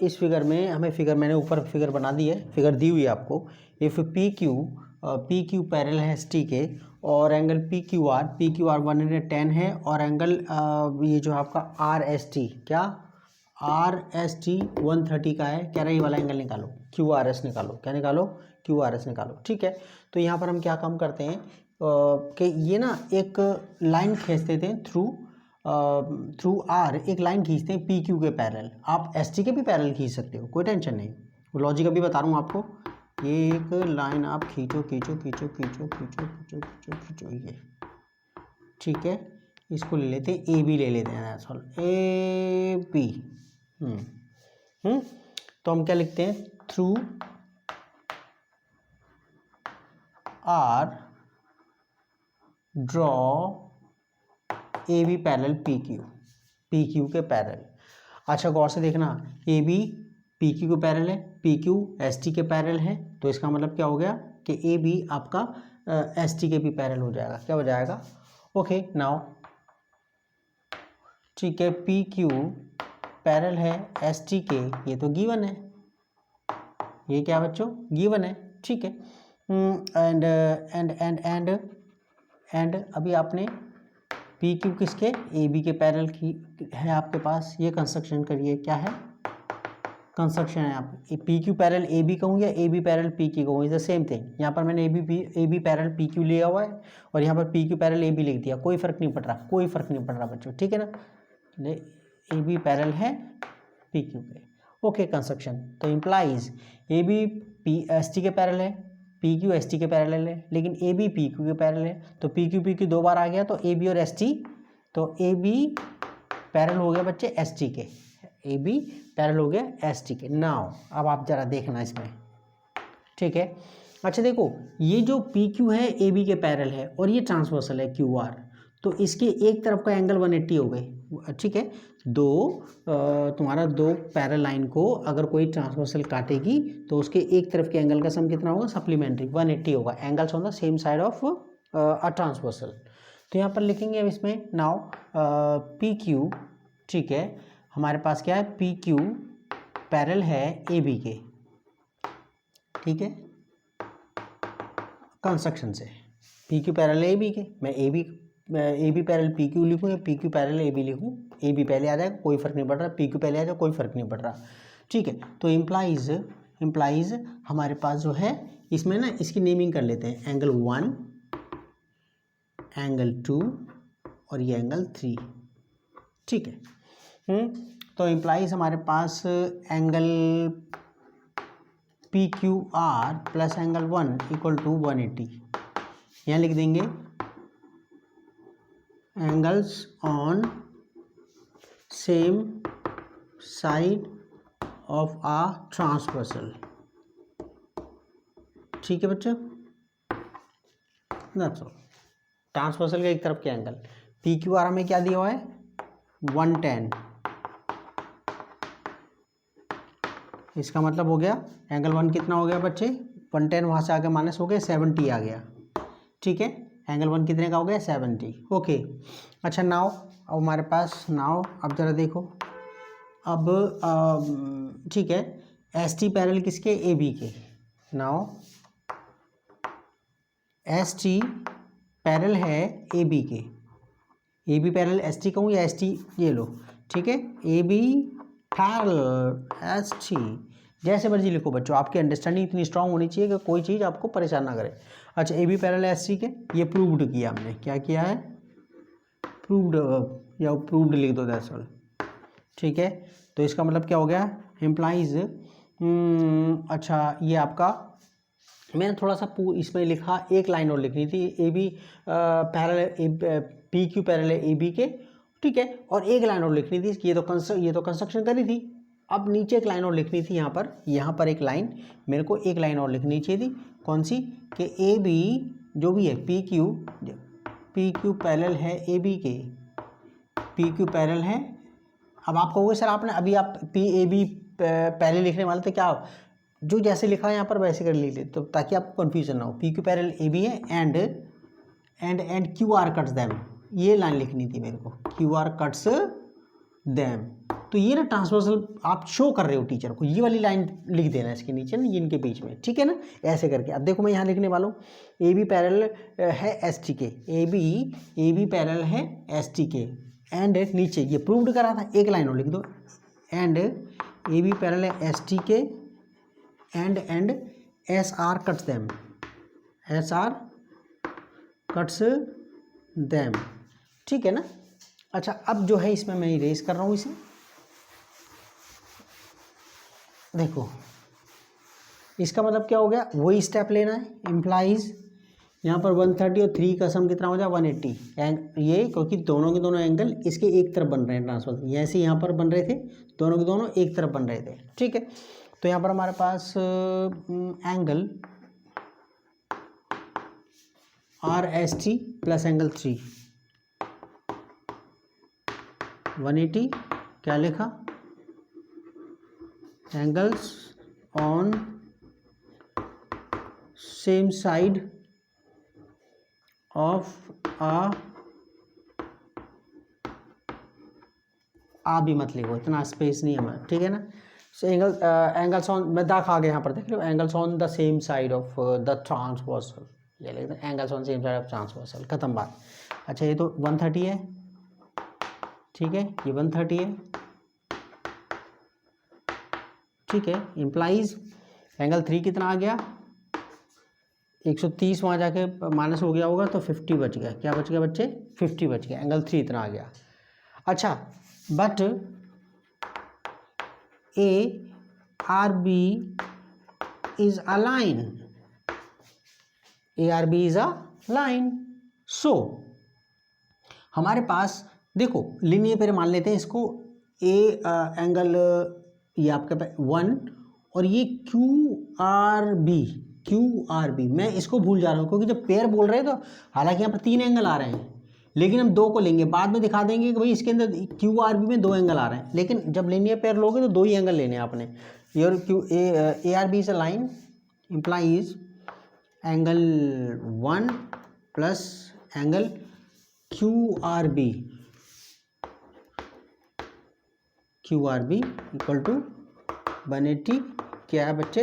इस फिगर में हमें फिगर, मैंने ऊपर फिगर बना दी है, फिगर दी हुई है आपको। इफ़ पी क्यू पैरेलल है एस टी के, और एंगल पी क्यू आर 110 है, और एंगल ये जो आपका आर एस टी, क्या आर एस टी 130 का है, कह रहा है ये वाला एंगल निकालो, क्यू आर एस निकालो, क्या निकालो, क्यू आर एस निकालो, ठीक है। तो यहाँ पर हम क्या काम करते हैं कि ये ना एक लाइन खींच देते हैं थ्रू आर, एक लाइन खींचते हैं पी क्यू के पैरेलल। आप एस टी के भी पैरेलल खींच सकते हो, कोई टेंशन नहीं, लॉजिक अभी बता रहा हूँ आपको। ये एक लाइन आप खींचो खींचो खींचो खींचो खींचो खींचो खींचो खींचो, ये ठीक है, इसको ले लेते हैं, ए बी ले लेते हैं, ए बी। तो हम क्या लिखते हैं, through R draw A B parallel P Q के पैरेलल। अच्छा गौर से देखना, ए बी पी क्यू के पैरेलल है, पी क्यू एस टी के पैरेलल है, तो इसका मतलब क्या हो गया कि ए बी आपका एस टी के भी पैरेलल हो जाएगा, क्या हो जाएगा, ओके नाउ, ठीक है, पी क्यू पैरेलल है एस टी के, ये तो गिवन है, ये क्या बच्चों, गिवन है, ठीक है। And and and and and अभी आपने पी क्यू किसके, ए बी के पैरेलल की है आपके पास, ये कंस्ट्रक्शन करिए, क्या है, कंस्ट्रक्शन है। आप P Q parallel A B कहूँ या A B parallel P Q कहूँ, इज द सेम थिंग। यहाँ पर मैंने A B parallel P Q लिया हुआ है, और यहाँ पर P Q parallel A B लिख दिया, कोई फर्क नहीं पड़ रहा, कोई फर्क नहीं पड़ रहा बच्चों, ठीक है ना। ए बी पैरेलल है पी क्यू के, ओके, कंस्ट्रक्शन। तो implies A B P S T के पैरेलल है, पी क्यू एस टी के पैरेलल है, लेकिन ए बी पी क्यू के पैरेलल है, तो पी क्यू 2 बार आ गया, तो ए बी और एस टी, तो ए बी पैरेलल हो गया बच्चे एस टी के, ए बी पैरेलल हो गया एस टी के। नाउ अब आप जरा देखना इसमें, ठीक है। अच्छा देखो, ये जो पी क्यू है ए बी के पैरेलल है, और ये ट्रांसवर्सल है क्यू आर, तो इसके एक तरफ का एंगल 180 हो गई, ठीक है। तुम्हारा दो पैरेलल लाइन को अगर कोई ट्रांसवर्सल काटेगी, तो उसके एक तरफ के एंगल का सम कितना होगा, सप्लीमेंट्री 180 होगा, angles on the same side of a transversal. तो यहाँ पर लिखेंगे अब इसमें, नाउ पी क्यू, ठीक है, हमारे पास क्या है, पी क्यू पैरेलल है ए बी के, ठीक है, कंस्ट्रक्शन से P Q parallel A B के, मैं A B parallel P Q लिखूँ या P Q parallel A B लिखूँ, ए बी पहले आ जाएगा, कोई फर्क नहीं पड़ रहा, पी क्यू पहले आ जाएगा, कोई फर्क नहीं पड़ रहा, ठीक है। तो इम्प्लाइज हमारे पास जो है, इसमें ना इसकी नेमिंग कर लेते हैं, एंगल 1, एंगल 2 और ये एंगल 3, ठीक है। तो इम्प्लाइज हमारे पास angle P Q R plus angle 1 equal to 180, यहाँ लिख देंगे angles on same side of a transversal, ठीक है बच्चों, दैट्स ऑल। ट्रांसवर्सल के एक तरफ के एंगल, पी क्यू आर हमें क्या दिया हुआ है, 110, इसका मतलब हो गया एंगल 1 कितना हो गया बच्चे, 110 वहाँ से आगे माइनस हो गया, 70 आ गया, ठीक है। एंगल 1 कितने का हो गया, 70, ओके। अच्छा नाउ अब हमारे पास, नाउ अब ज़रा देखो, अब ठीक है, एस टी पैरेलल किसके, ए बी के। नाउ एस टी पैरेलल है ए बी के, A B parallel S T कहूँ या एस टी, ये लो, ठीक है। A B parallel S T, जैसे मर्जी लिखो बच्चों, आपकी अंडरस्टैंडिंग इतनी स्ट्रांग होनी चाहिए कि कोई चीज़ आपको परेशान ना करे। अच्छा A B parallel S T के, ये प्रूव्ड किया हमने, क्या किया है, प्रूव्ड, या प्रूव्ड लिख दो दैट्स ऑल, ठीक है। तो इसका मतलब क्या हो गया, इम्प्लाइज, अच्छा ये आपका, मैंने थोड़ा सा इसमें लिखा, एक लाइन और लिखनी थी, A B parallel P Q parallel A B के, ठीक है, और एक लाइन और लिखनी थी, ये तो कंस्ट्रक्शन करी थी, अब नीचे एक लाइन और लिखनी थी, यहाँ पर एक लाइन, मेरे को एक लाइन और लिखनी चाहिए थी, कौन सी, कि ए बी जो भी है पी क्यू पैरेलल है ए बी के, पी क्यू पैरेलल है। अब आप कहोगे सर आपने अभी आप पी ए बी पहले लिखने वाले थे, क्या जो जैसे लिखा है यहाँ पर वैसे कर लीजिए, तो ताकि आपको कन्फ्यूजन ना हो। P Q parallel A B है and Q R cuts them, ये लाइन लिखनी थी मेरे को, क्यू आर कट्स दैम। तो ये ना ट्रांसवर्सल आप शो कर रहे हो टीचर को, ये वाली लाइन लिख देना इसके नीचे ना, इनके बीच में, ठीक है ना, ऐसे करके। अब देखो मैं यहाँ लिखने वाला हूँ, ए बी पैरेलल है एस टी के, ए बी पैरेलल है एस टी के, एंड नीचे ये प्रूव्ड करा था, एक लाइन और लिख दो, एंड ए बी पैरेलल है एस टी के, and S R cuts them, S R cuts them, ठीक है ना। अच्छा अब जो है इसमें मैं इरेज कर रहा हूँ इसे, देखो इसका मतलब क्या हो गया, वही स्टेप लेना है, इम्प्लाइज यहाँ पर 130 और 3 का सम कितना हो जाए 180, ये क्योंकि दोनों के दोनों एंगल इसके एक तरफ बन रहे हैं ट्रांसफर, जैसे यहाँ पर बन रहे थे, दोनों के दोनों एक तरफ बन रहे थे, ठीक है। तो यहाँ पर हमारे पास angle R S T plus angle 3 180, क्या लिखा, angles on same side of a भी मत लिखो, इतना स्पेस नहीं है हमारा, ठीक है ना। सो एंगल्स ऑन, मैं दाग आ गया यहाँ पर, देख लो, angles on the same side of the transversal, ये लिख दें, angles on same side of transversal, खत्म बात। अच्छा ये तो 130 है, ठीक है, ये 130 है, ठीक है। इम्प्लाइज एंगल 3 कितना आ गया, 130 वहाँ जाके माइनस हो गया होगा, तो 50 बच गया, क्या बच गया बच्चे, 50 बच गया, एंगल 3 इतना आ गया। अच्छा but A R B is a line, A R B is a line, so हमारे पास देखो लिनियर पे मान लेते हैं इसको, ए एंगल ये आपके पास 1 और ये क्यू आर बी, मैं इसको भूल जा रहा हूँ क्योंकि जब पेयर बोल रहे हैं तो हालांकि यहाँ पर 3 एंगल आ रहे हैं, लेकिन हम 2 को लेंगे, बाद में दिखा देंगे कि भाई इसके अंदर क्यू आर बी में 2 एंगल आ रहे हैं, लेकिन जब लिनियर पेयर लोगे तो 2 ही एंगल लेने हैं आपने। Your Q A R B is a line implies angle 1 plus angle Q R B equal to 180, क्या है बच्चे,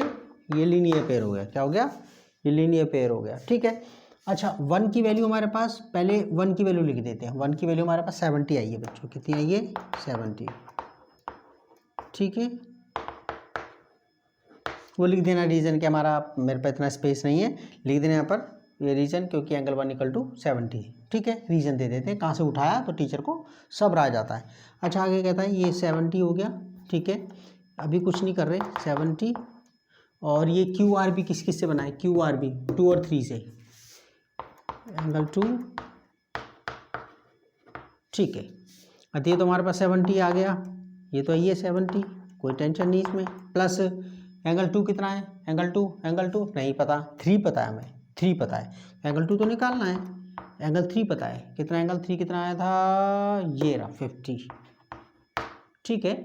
ये लीनियर पेयर हो गया, क्या हो गया, ये लीनियर पेयर हो गया, ठीक है। अच्छा 1 की वैल्यू हमारे पास, पहले 1 की वैल्यू लिख देते हैं, 1 की वैल्यू हमारे पास 70 आई है बच्चों, कितनी आई है 70, ठीक है। वो लिख देना रीज़न कि हमारा, मेरे पे इतना स्पेस नहीं है, लिख देना यहाँ पर ये रीज़न, क्योंकि एंगल 1 इक्वल टू 70, ठीक है। रीज़न दे देते हैं, कहाँ से उठाया तो टीचर को सब आ जाता है। अच्छा आगे कहता है ये 70 हो गया, ठीक है, अभी कुछ नहीं कर रहे, 70, और ये क्यू आर बी किस किस से बनाए, क्यू आर बी 2 और 3 से, एंगल 2, ठीक है। अब ये तो हमारे पास 70 आ गया, ये तो ये 70, कोई टेंशन नहीं इसमें, प्लस एंगल 2 कितना है, एंगल टू नहीं पता, 3 पता है हमें, 3 पता है, एंगल 2 तो निकालना है, एंगल 3 पता है कितना, एंगल 3 कितना आया था, ये रहा 50, ठीक है,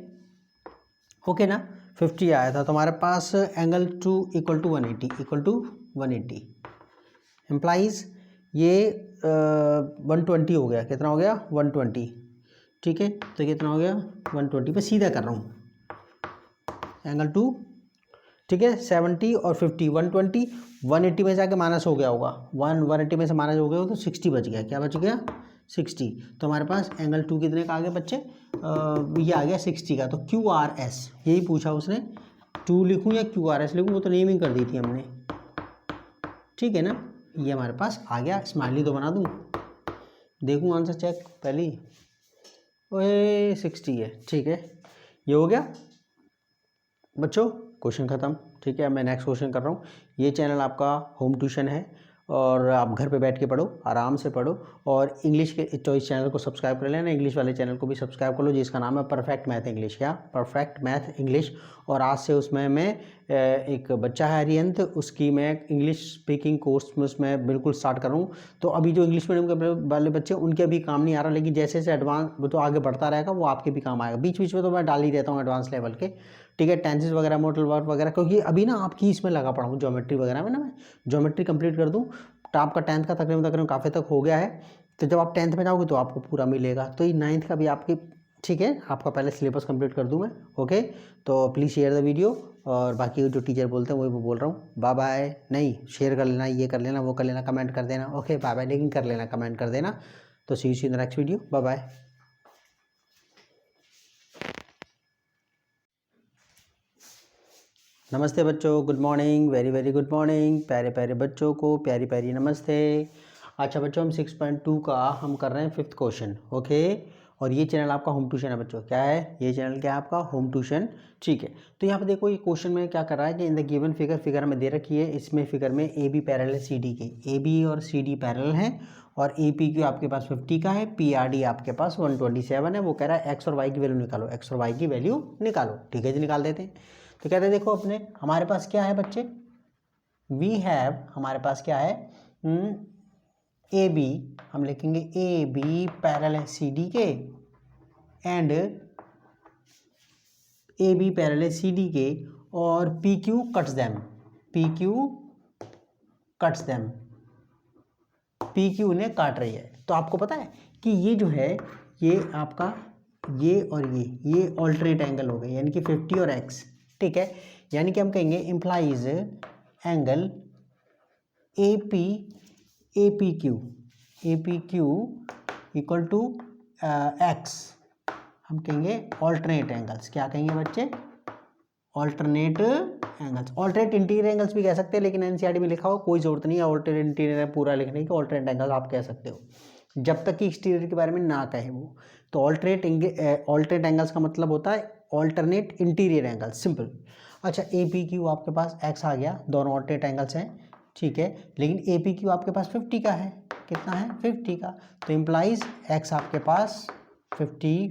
ओके ना। 50 आया था, तो हमारे पास एंगल 2 इक्वल टू 180 एम्प्लाइज ये 120 हो गया। कितना हो गया? 120। ठीक है, तो कितना हो गया? 120 पे सीधा कर रहा हूँ एंगल 2। ठीक है, 70 और 50 120, 180 में से आके माइनस हो गया होगा, 180 में से माइनस हो गया हो तो 60 बच गया। क्या बच गया? 60। तो हमारे पास एंगल 2 कितने का आ गया बच्चे? ये आ गया 60 का। तो QRS यही पूछा उसने, 2 लिखूँ या QRS लिखूँ, वो तो नेमिंग कर दी थी हमने। ठीक है ना, ये हमारे पास आ गया। स्माइली तो बना दूँ, देखूँ आंसर चेक पहले ही। ओए 60 है। ठीक है, ये हो गया बच्चों, क्वेश्चन ख़त्म। ठीक है, अब मैं नेक्स्ट क्वेश्चन कर रहा हूँ। ये चैनल आपका होम ट्यूशन है और आप घर पे बैठ के पढ़ो, आराम से पढ़ो, और इंग्लिश के चॉइस चैनल को सब्सक्राइब कर लेना, इंग्लिश वाले चैनल को भी सब्सक्राइब कर लो जिसका नाम है परफेक्ट मैथ इंग्लिश। क्या? Perfect math English. और आज से उसमें मैं एक बच्चा है आर्यंत, उसकी मैं इंग्लिश स्पीकिंग कोर्स में उसमें बिल्कुल स्टार्ट कर रहा हूँ। तो अभी जो इंग्लिश मीडियम के वाले बच्चे उनके भी काम नहीं आ रहा, लेकिन जैसे जैसे एडवांस वो तो आगे बढ़ता रहेगा, वो आपके भी काम आएगा। बीच बीच में तो मैं डाल ही रहता हूँ एडवांस लेवल के। ठीक है, टेंसेस वगैरह, मॉडल वर्ब वगैरह, क्योंकि अभी ना आपकी इसमें लगा पड़ा हूँ ज्योमेट्री वगैरह में ना। मैं ज्योमेट्री कंप्लीट कर दूँ तो आपका 10th का तकरीबन काफ़ी तक हो गया है। तो जब आप 10th में जाओगे तो आपको पूरा मिलेगा। तो ये 9th का भी आपकी, ठीक है, आपका पहले सिलेबस कंप्लीट कर दूँ मैं। ओके, तो प्लीज़ शेयर द वीडियो, और बाकी जो टीचर बोलते हैं वही बोल रहा हूँ। Bye bye. नहीं, शेयर कर लेना, ये कर लेना, वो कर लेना, कमेंट कर देना। ओके, बाय बाय, लेकिन कर लेना, कमेंट कर देना। तो see you in the next video. Bye bye. नमस्ते बच्चों, good morning, very very good morning. प्यारे प्यारे बच्चों को प्यारी प्यारी नमस्ते। अच्छा बच्चों, हम 6.2 का हम कर रहे हैं 5th क्वेश्चन। ओके, और ये चैनल आपका होम ट्यूशन है बच्चों। क्या है ये चैनल? क्या है आपका? Home tuition. ठीक है, तो यहाँ पे देखो ये क्वेश्चन में क्या कर रहा है कि इन द गिवन फिगर हमें दे रखी है। इसमें फिगर में ए बी पैरेलल है सी डी के, ए बी और सी डी पैरेलल हैं, और ए पी क्यू आपके पास 50 का है, पी आर डी आपके पास 127 है। वो कह रहा है एक्स और वाई की वैल्यू निकालो, एक्स और वाई की वैल्यू निकालो। ठीक है जी, निकाल देते हैं। तो कहते हैं देखो अपने हमारे पास क्या है बच्चे, वी हैव, हमारे पास क्या है, ए बी, हम लिखेंगे ए बी पैरेलल है सी डी के, एंड ए बी पैरेलल है सी डी के, और P Q cuts them, P Q cuts them, P Q उन्हें काट रही है। तो आपको पता है कि ये जो है, ये आपका ये और ये ऑल्टरनेट एंगल हो गए, यानी कि 50 और एक्स। ठीक है, यानी कि हम कहेंगे implies angle A P Q equal to x. हम कहेंगे ऑल्टरनेट एंगल्स। क्या कहेंगे बच्चे? Alternate angles. Alternate interior angles भी कह सकते हैं, लेकिन एनसीईआरटी में लिखा हो, कोई जरूरत नहीं है ऑल्टरनेट इंटीरियर पूरा लिखने की। ऑल्टरनेट एंगल आप कह सकते हो जब तक कि एक्सटीरियर के बारे में ना कहे वो। तो ऑल्टरनेट एंगल्स का मतलब होता है ऑल्टरनेट इंटीरियर एंगल्स, सिंपल। अच्छा, ए पी क्यू आपके पास एक्स आ गया, दोनों ऑल्टरनेट एंगल्स हैं। ठीक है, लेकिन ए पी क्यू आपके पास 50 का है। कितना है? 50 का। तो इम्प्लाइज एक्स आपके पास 50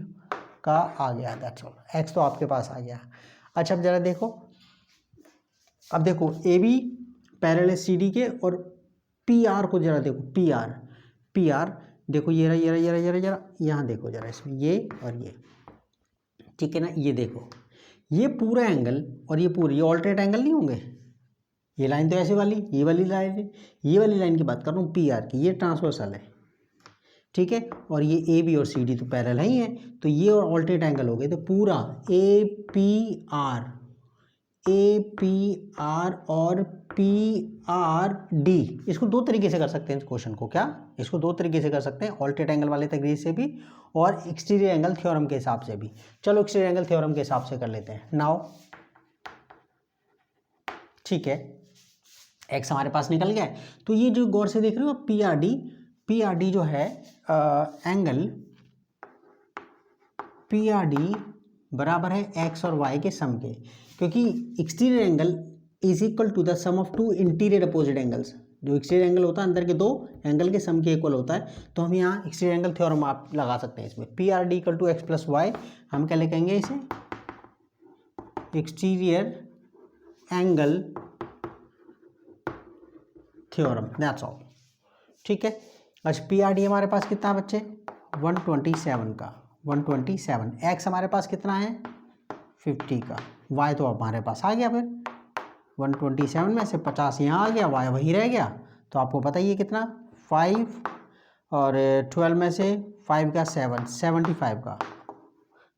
का आ गया, दैट्स ऑल। एक्स तो आपके पास आ गया। अच्छा, अब जरा देखो, अब देखो ए बी पैरेलल है सी डी के, और पी आर को जरा देखो, पी आर देखो, ये रहा जरा यहाँ देखो जरा, इसमें ये और ये। ठीक है ना, ये देखो, ये पूरा एंगल और ये पूरी, ये ऑल्टरनेट एंगल नहीं होंगे। ये लाइन तो ऐसे वाली, ये वाली लाइन की बात कर रहा हूँ, पी आर की, ये ट्रांसवर्सल है। ठीक है, और ये ए बी और सी डी तो पैरेलल ही है, तो ये और ऑल्टरनेट एंगल हो गए। तो पूरा ए पी आर और पी आर डी, इसको दो तरीके से कर सकते हैं इस क्वेश्चन को। क्या? इसको दो तरीके से कर सकते हैं, ऑल्टरनेट एंगल वाले तरीके से भी और एक्सटीरियर एंगल थ्योरम के हिसाब से भी। चलो एक्सटीरियर एंगल थ्योरम के हिसाब से कर लेते हैं नाउ। ठीक है, एक्स हमारे पास निकल गया है। तो ये जो गौर से देख रहे हो पी आर डी जो है एंगल पी आर डी बराबर है एक्स और वाई के सम के, क्योंकि exterior angle is equal to the sum of two interior opposite angles. जो एक्सटीरियर एंगल होता है अंदर के दो एंगल के सम के इक्वल होता है। तो हम यहाँ एक्सटीरियर एंगल थ्योरम आप लगा सकते हैं इसमें। P R D equal to x plus y, हम क्या लिखेंगे इसे? Exterior angle theorem, that's all. ठीक है, अच्छा पी आर डी हमारे पास कितना बच्चे? 127 का, 127। एक्स हमारे पास कितना है? 50 का। y तो हमारे पास आ गया, फिर 127 में से 50 यहाँ आ गया, y वही रह गया। तो आपको पता ही है कितना, 5 और 12 में से 5 का 7, 75 का।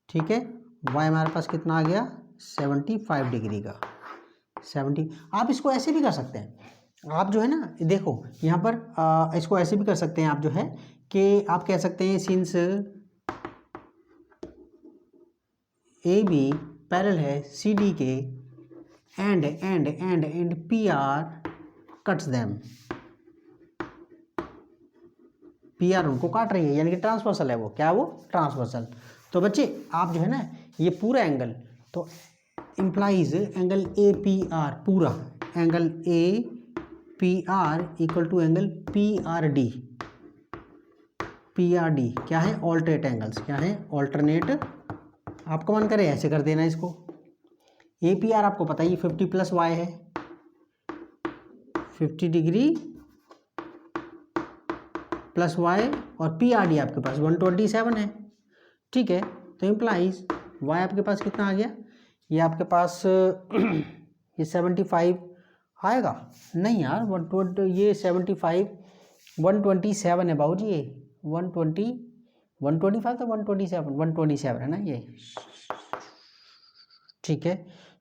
ठीक है, y हमारे पास कितना आ गया, 75 डिग्री का। 70। आप इसको ऐसे भी कर सकते हैं, आप जो है ना देखो यहाँ पर इसको ऐसे भी कर सकते हैं आप जो है कि आप कह सकते हैं सिंस ए बी पैरेलल है सी डी के and P R cuts them. P R उनको काट रही है, यानी कि ट्रांसवर्सल है वो, क्या है वो, ट्रांसवर्सल। तो बच्चे आप जो है ना ये पूरा एंगल तो implies angle A P R, पूरा angle A P R equal to angle P R D. P R D क्या है, ऑल्टरनेट एंगल्स, क्या है, ऑल्टरनेट। आपको मन करे ऐसे कर देना इसको। ए पी आर आपको पता ही 50 प्लस वाई है, 50 डिग्री प्लस वाई, और पी आर डी आपके पास 127 है। ठीक है, तो इम्प्लाइज वाई आपके पास कितना आ गया, ये आपके पास ये 75 आएगा, नहीं यार 120, ये 75 127 है बाबू जी, ये 125 तो 127 है ना ये। ठीक है,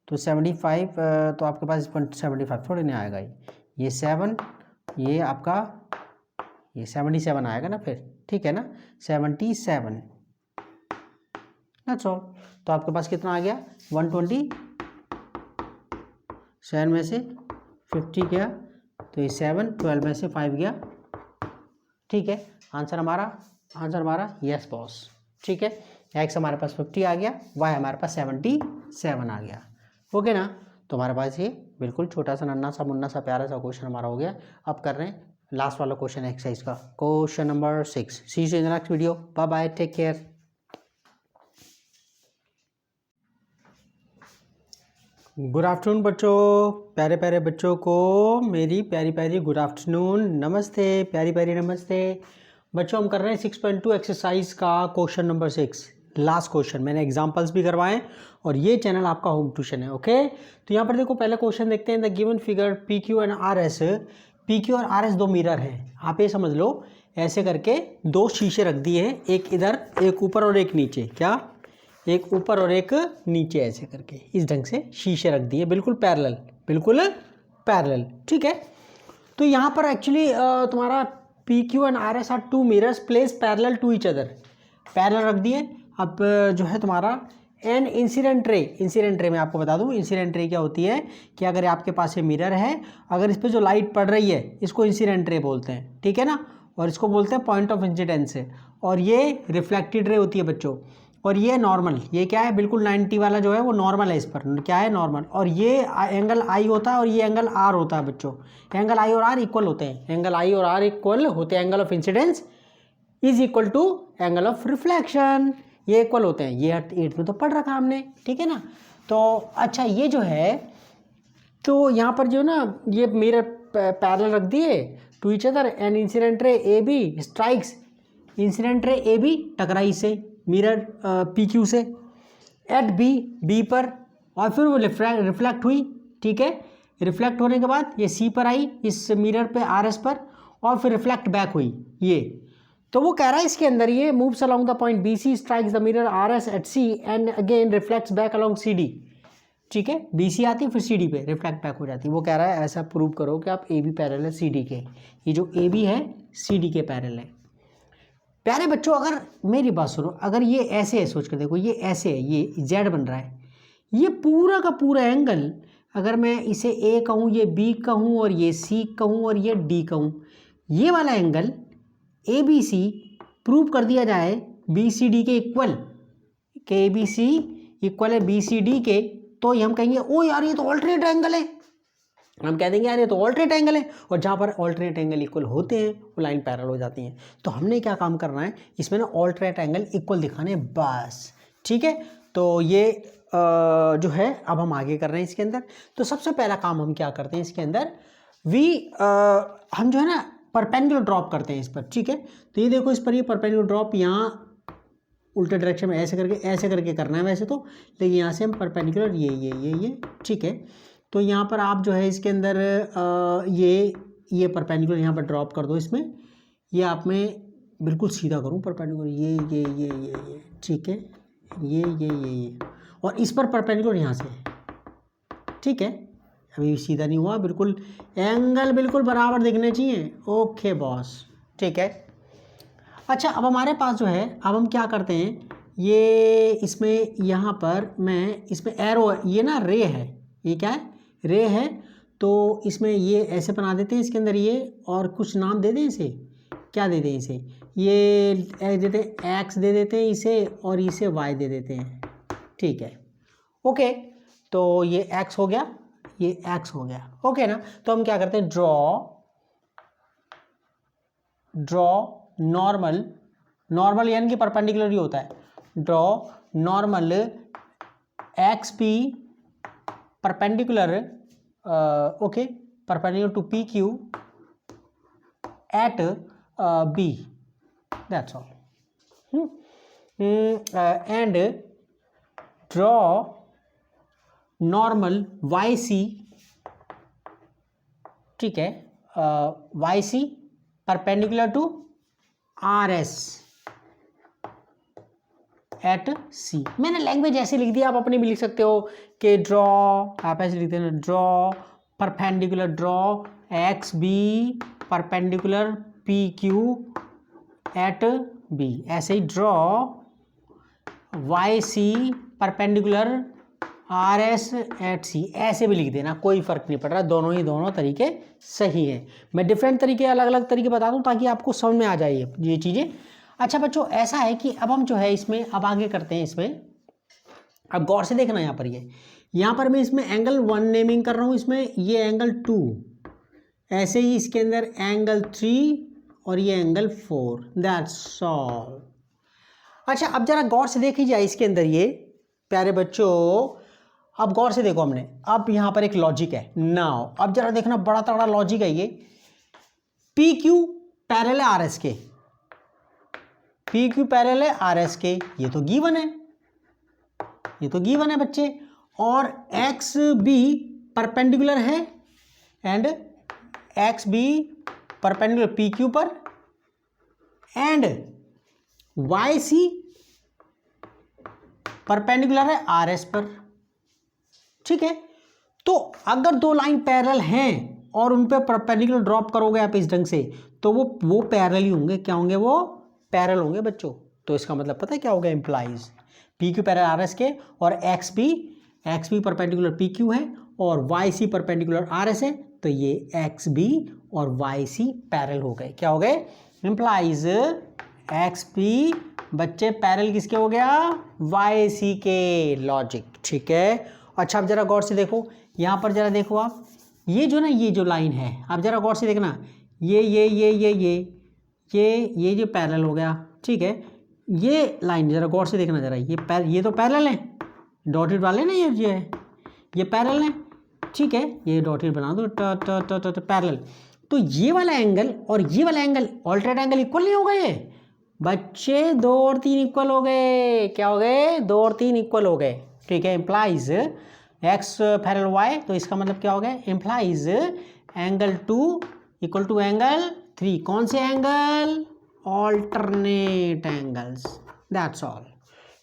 तो 75 तो आपके पास 175 थोड़ी नहीं आएगा, ये 7, ये आपका ये 77 आएगा ना फिर। ठीक है ना, 77, दैट्स ऑल। तो आपके पास कितना आ गया, 127 में से 50 गया, तो ये 7, 12 में से 5 गया। ठीक है, आंसर हमारा यस बॉस। ठीक है, एक्स हमारे पास 50 आ गया, वाई हमारे पास 77 आ गया। ओके ना, तो हमारे पास ये बिल्कुल छोटा सा नन्ना सा मुन्ना सा प्यारा सा क्वेश्चन हमारा हो गया। अब कर रहे हैं लास्ट वाला क्वेश्चन एक्सरसाइज का, question number 6। See you in the next video, bye bye, take care. Good afternoon बच्चों, प्यारे प्यारे बच्चों को मेरी प्यारी प्यारी गुड आफ्टरनून, नमस्ते, प्यारी प्यारी नमस्ते। बच्चों हम कर रहे हैं 6.2 एक्सरसाइज का क्वेश्चन नंबर 6, लास्ट क्वेश्चन। मैंने एग्जांपल्स भी करवाए और ये चैनल आपका होम ट्यूशन है। ओके, तो यहाँ पर देखो पहला क्वेश्चन देखते हैं। The given figure P Q and R S, P Q और आर एस दो मिरर हैं। आप ये समझ लो ऐसे करके दो शीशे रख दिए हैं, एक इधर एक ऊपर और एक नीचे, क्या, एक ऊपर और एक नीचे, ऐसे करके इस ढंग से शीशे रख दिए, बिल्कुल पैरेलल, बिल्कुल पैरेलल। ठीक है, तो यहाँ पर एक्चुअली तुम्हारा P Q and R S are two mirrors place parallel to each other, parallel रख दिए। अब जो है तुम्हारा एन इंसिडेंट रे में आपको बता दूँ, इंसिडेंट रे क्या होती है कि अगर आपके पास ये मिरर है, अगर इस पर जो लाइट पड़ रही है इसको इंसिडेंट रे बोलते हैं। ठीक है ना, और इसको बोलते हैं पॉइंट ऑफ इंसिडेंस है। और ये रिफ्लेक्टेड रे होती है बच्चों, और ये नॉर्मल, ये क्या है, बिल्कुल 90 वाला जो है वो नॉर्मल है, इस पर क्या है, नॉर्मल। और ये एंगल आई होता है और ये एंगल आर होता है बच्चों। एंगल आई और आर इक्वल होते हैं, एंगल आई और आर इक्वल होते हैं। Angle of incidence is equal to angle of reflection, ये इक्वल होते हैं। ये 8 में तो पढ़ रखा हमने। ठीक है ना, तो अच्छा ये जो है, तो यहाँ पर जो ना ये मिरर पैरेलल रख दिए to each other and incident ray A B strikes, incident ray A B टकराई से मिरर पी क्यू से एट बी पर, और फिर वो रिफ्लेक्ट हुई। ठीक है, रिफ्लेक्ट होने के बाद ये सी पर आई, इस मिरर पे आर एस पर, और फिर रिफ्लेक्ट बैक हुई ये। तो वो कह रहा है इसके अंदर ये moves along the point B C, strikes the mirror R S at C and again reflects back along C D. ठीक है, बी सी आती है फिर सी डी पे रिफ्लेक्ट बैक हो जाती है। वो कह रहा है ऐसा प्रूव करो कि आप ए बी पैरेलल है सी डी के, ये जो ए बी है सी डी के पैरेलल है। प्यारे बच्चों अगर मेरी बात सुनो, अगर ये ऐसे है, सोच कर देखो, ये ऐसे है, ये जेड बन रहा है, ये पूरा का पूरा एंगल, अगर मैं इसे ए कहूँ, ये बी कहूँ, और ये सी कहूँ, और ये डी कहूँ, ये वाला angle A B C prove कर दिया जाए बी सी डी के इक्वल, के ए बी सी इक्वल है बी सी डी के, तो ये हम कहेंगे ओ यार ये तो ऑल्टरनेट एंगल है। हम कह देंगे यार ये तो ऑल्टरनेट एंगल है, और जहाँ पर ऑल्टरनेट एंगल इक्वल होते हैं वो लाइन पैरेलल हो जाती हैं। तो हमने क्या काम करना है इसमें ना, ऑल्टरनेट एंगल इक्वल दिखाने बस। ठीक है, तो ये जो है अब हम आगे कर रहे हैं इसके अंदर। तो सबसे पहला काम हम क्या करते हैं इसके अंदर, हम जो है ना परपेंडिकुलर ड्रॉप करते हैं इस पर। ठीक है, तो ये देखो इस पर ये परपेंडिकुलर ड्रॉप यहाँ उल्टे डायरेक्शन में ऐसे करके करना है वैसे तो, लेकिन यहाँ से हम परपेंडिकुलर ये ठीक है। तो यहाँ पर आप जो है इसके अंदर ये परपेंडिकुलर यहाँ पर ड्रॉप कर दो इसमें, ये आप में बिल्कुल सीधा करूँ परपेंडिकुलर ये ठीक है, ये और इस पर परपेंडिकुलर यहाँ से, ठीक है। अभी सीधा नहीं हुआ, बिल्कुल एंगल बिल्कुल बराबर दिखने चाहिए। ओके बॉस, ठीक है। अच्छा अब हमारे पास जो है, अब हम क्या करते हैं, ये इसमें यहाँ पर मैं इसमें एरो, ये ना रे है, ये क्या है, रे है। तो इसमें ये ऐसे बना देते हैं इसके अंदर ये, और कुछ नाम दे दें इसे, क्या दे दें इसे, ये देते हैं एक्स दे देते हैं इसे, और इसे वाई दे देते हैं, ठीक है। ओके, तो ये एक्स हो गया, ये एक्स हो गया, ओके ना। तो हम क्या करते हैं, ड्रॉ नॉर्मल यानी कि परपेंडिकुलर ही होता है, draw normal X P perpendicular okay perpendicular to P Q at B, that's all. And draw normal Y C, ठीक है, Y C perpendicular to R S at C. मैंने लैंग्वेज ऐसे लिख दिया, आप अपने भी लिख सकते हो कि ड्रॉ, आप ऐसे लिखते हैं draw perpendicular, draw X B perpendicular P Q at B, ऐसे ही draw Y C perpendicular R S at C, ऐसे भी लिख देना, कोई फ़र्क नहीं पड़ रहा, दोनों तरीके सही हैं। मैं डिफरेंट तरीके, अलग अलग तरीके बता दूं ताकि आपको समझ में आ जाए ये चीज़ें। अच्छा बच्चों, ऐसा है कि अब हम जो है इसमें अब आगे करते हैं इसमें, अब गौर से देखना यहाँ पर, यहाँ पर मैं इसमें एंगल 1 नेमिंग कर रहा हूँ, इसमें ये एंगल 2, ऐसे ही इसके अंदर एंगल 3 और ये एंगल 4, दैट्स ऑल। अच्छा अब जरा गौर से देखी जाए इसके अंदर, ये प्यारे बच्चों अब गौर से देखो हमने, अब यहाँ पर एक लॉजिक है नाउ, अब जरा देखना बड़ा तगड़ा लॉजिक है ये, पी क्यू पैरेलल है आर एस के, पी क्यू पैरेलल है आर एस के, ये तो गिवन है, ये तो गिवन है बच्चे, और एक्स बी परपेंडिकुलर है and X B perpendicular P Q पर, एंड वाई सी परपेंडिकुलर है आर एस पर, ठीक है। तो अगर दो लाइन पैरेलल हैं और उन पे परपेंडिकुलर ड्रॉप करोगे आप इस ढंग से, तो वो पैरेलल ही होंगे, क्या होंगे, वो पैरेलल होंगे बच्चों। तो इसका मतलब पता है क्या होगा, implies P Q parallel R S के, और X B perpendicular P Q है और Y C perpendicular R S है, तो ये एक्स बी और वाई सी पैरेलल हो गए, क्या हो गए, इंप्लाइज एक्स बी बच्चे पैरेलल किसके हो गया, वाई सी के, लॉजिक, ठीक है। अच्छा अब जरा गौर से देखो, यहाँ पर जरा देखो आप, ये जो ना ये जो लाइन है, आप जरा गौर से देखना, ये जो पैरेलल हो गया, ठीक है। ये लाइन जरा गौर से देखना जरा, ये तो पैरेलल है, डॉटेड वाले ना, ये पैरेलल है, ठीक है, ये डॉटेड बना दो पैरेलल। तो ये वाला एंगल और ये वाला एंगल ऑल्टरनेट एंगल इक्वल नहीं हो गए बच्चे, 2 और 3 इक्वल हो गए, क्या हो गए, 2 और 3 इक्वल हो गए, ठीक है। इंप्लाइज एक्स पैरेलल वाई, तो इसका मतलब क्या हो गया, implies angle 2 equal to angle 3, कौन से angle, alternate angles, that's all,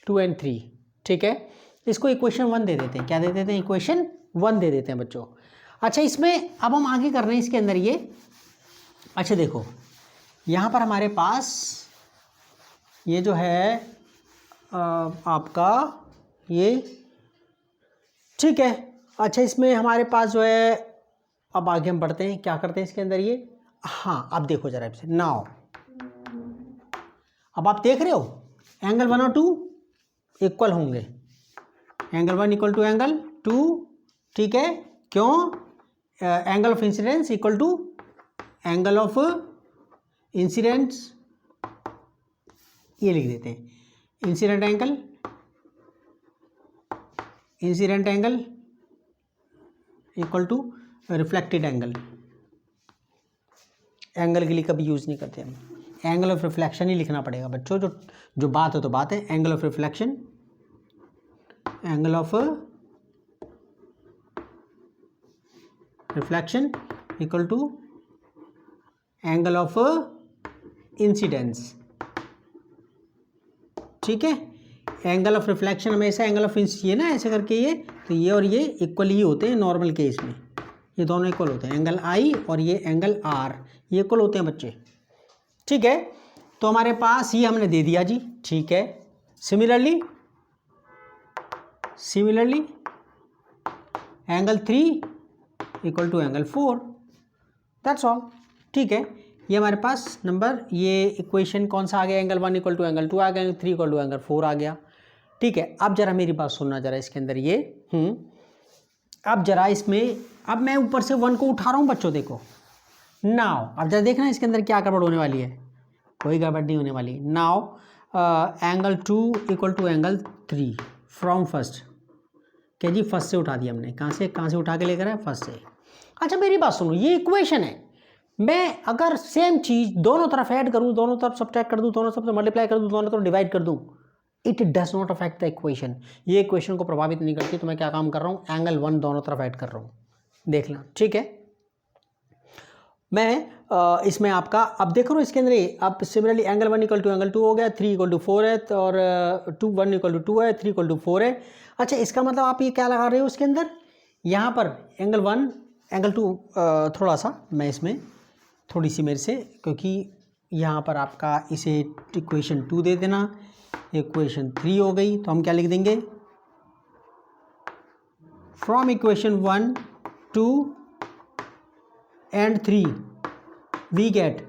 2 और 3, ठीक है। इसको इक्वेशन 1 दे देते हैं, क्या दे देते हैं, इक्वेशन 1 दे देते हैं बच्चों। अच्छा इसमें अब हम आगे कर रहे हैं इसके अंदर ये, अच्छा देखो यहाँ पर हमारे पास ये जो है आपका ये, ठीक है। अच्छा इसमें हमारे पास जो है, अब आगे हम बढ़ते हैं, क्या करते हैं इसके अंदर ये, हाँ अब देखो जरा इसे नाउ, अब आप देख रहे हो एंगल 1 और 2 इक्वल होंगे, एंगल 1 इक्वल टू एंगल 2, ठीक है, क्यों, angle of incidence equal to angle of incidence, ये लिख देते हैं, incident angle equal to reflected angle, angle के लिए कभी यूज़ नहीं करते हम, एंगल ऑफ रिफ्लेक्शन ही लिखना पड़ेगा बच्चों, जो बात है तो बात है। Angle of reflection, angle of reflection equal to angle of incidence, ठीक है। एंगल ऑफ रिफ्लेक्शन हमेशा एंगल ऑफ ये ना ऐसे करके ये, तो ये और ये इक्वल ही होते हैं नॉर्मल केस में, ये दोनों इक्वल होते हैं। एंगल आई और ये एंगल आर, ये इक्वल होते हैं बच्चे, ठीक है। तो हमारे पास ये हमने दे दिया जी, ठीक है। Similarly angle 3 equal to angle 4, that's all, ठीक है। ये हमारे पास नंबर, ये इक्वेशन कौन सा आ गया, एंगल 1 इक्वल टू एंगल 2 आ गया, एंगल 3 इक्वल टू एंगल 4 आ गया, ठीक है। अब जरा मेरी बात सुनना जरा इसके अंदर ये, अब जरा इसमें, अब मैं ऊपर से 1 को उठा रहा हूँ बच्चों, देखो नाउ, अब जरा देखना इसके अंदर क्या गड़बड़ होने वाली है, कोई गड़बड़ नहीं होने वाली। Now angle 2 equal to angle 3 from first, क्या जी फर्स्ट से उठा दिया हमने, कहाँ से उठा के लेकर आए, फर्स्ट से। अच्छा मेरी बात सुनो, ये इक्वेशन है, मैं अगर सेम चीज़ दोनों तरफ ऐड करूँ, दोनों तरफ सब्ट्रैक्ट कर दूँ, दोनों तरफ मल्टीप्लाई कर दूँ, दोनों तरफ डिवाइड कर दूँ, it does not affect the equation, ये इक्वेशन को प्रभावित नहीं करती। तो मैं क्या काम कर रहा हूँ, एंगल 1 दोनों तरफ ऐड कर रहा हूँ, देखना, ठीक है। मैं इसमें आपका अब देख रहा हूँ इसके अंदर, अब similarly angle 1 equal to angle 2 हो गया, 3 इक्वल टू 4 है, और 1 इक्वल टू 2 है, 3 इक्वल टू 4 है। अच्छा इसका मतलब आप ये क्या लगा रहे हो इसके अंदर, यहाँ पर एंगल 1 एंगल 2, थोड़ा सा मैं इसमें थोड़ी सी मेरे से, क्योंकि यहाँ पर आपका इसे इक्वेशन 2 दे देना, इक्वेशन 3 हो गई, तो हम क्या लिख देंगे, from equation 1 2 and 3 we get,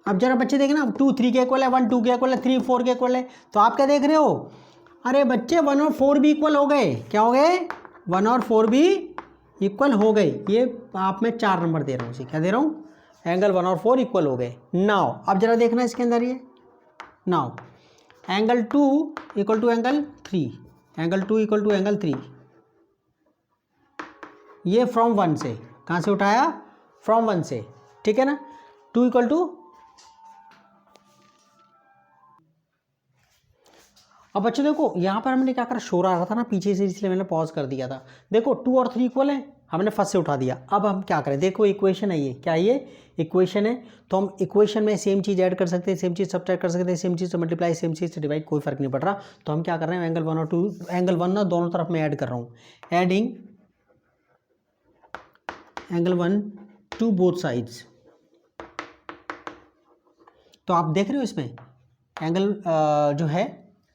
अब जरा बच्चे देखना, 2 3 के इक्वल है, 1 2 के इक्वल है, 3 4 के इक्वल है, तो आप क्या देख रहे हो, अरे बच्चे 1 और 4 भी इक्वल हो गए, क्या हो गए, 1 और 4 भी इक्वल हो गए। ये आप मैं 4 नंबर दे रहा हूँ, क्या दे रहा हूँ, एंगल 1 और 4 इक्वल हो गए। नाउ अब जरा देखना इसके अंदर ये, now angle 2 equal to angle 3, angle 2 equal to angle 3, ये फ्रॉम 1 से, कहाँ से उठाया, फ्रॉम 1 से, ठीक है ना। 2 इक्वल टू, अब बच्चों देखो यहाँ पर हमने क्या करा, शोर आ रहा था ना पीछे से, इसलिए मैंने पॉज कर दिया था। देखो 2 और 3 इक्वल है, हमने फर्स्ट से उठा दिया। अब हम क्या करें, देखो इक्वेशन है ये, क्या ये इक्वेशन है, तो हम इक्वेशन में सेम चीज़ ऐड कर सकते हैं, सेम चीज़ सब्ट्रैक्ट कर सकते हैं, सेम चीज़ से मल्टीप्लाई, सेम चीज़ से डिवाइड, कोई फर्क नहीं पड़ रहा। तो हम क्या कर रहे हैं, एंगल 1 और 2, एंगल 1 ना दोनों तरफ मैं ऐड कर रहा हूँ, adding angle 1 to both sides. तो आप देख रहे हो इसमें एंगल जो है,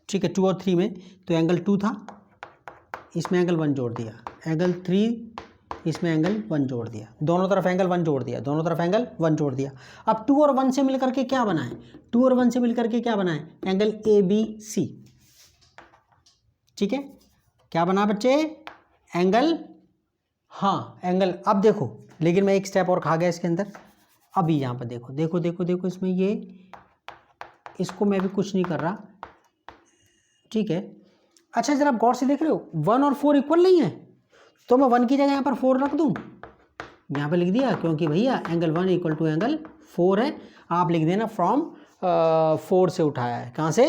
ठीक है, 2 और 3 में, तो एंगल 2 था, इसमें एंगल 1 जोड़ दिया, एंगल 3 इसमें एंगल 1 जोड़ दिया, दोनों तरफ एंगल 1 जोड़ दिया, दोनों तरफ एंगल 1 जोड़ दिया। अब 2 और 1 से मिलकर के क्या बना है, 2 और 1 से मिलकर के क्या बना है, एंगल ABC, ठीक है। क्या बना बच्चे, एंगल, हाँ एंगल, अब देखो, लेकिन मैं एक स्टेप और खा गया इसके अंदर। अभी यहाँ पर देखो देखो देखो देखो, इसमें ये, इसको मैं भी कुछ नहीं कर रहा, ठीक है। अच्छा जरा आप गौर से देख रहे हो, 1 और 4 इक्वल नहीं है, तो मैं 1 की जगह यहाँ पर 4 रख दूँ, यहाँ पे लिख दिया, क्योंकि भैया एंगल 1 इक्वल टू एंगल 4 है। आप लिख देना फ्रॉम 4 से उठाया है, कहाँ से,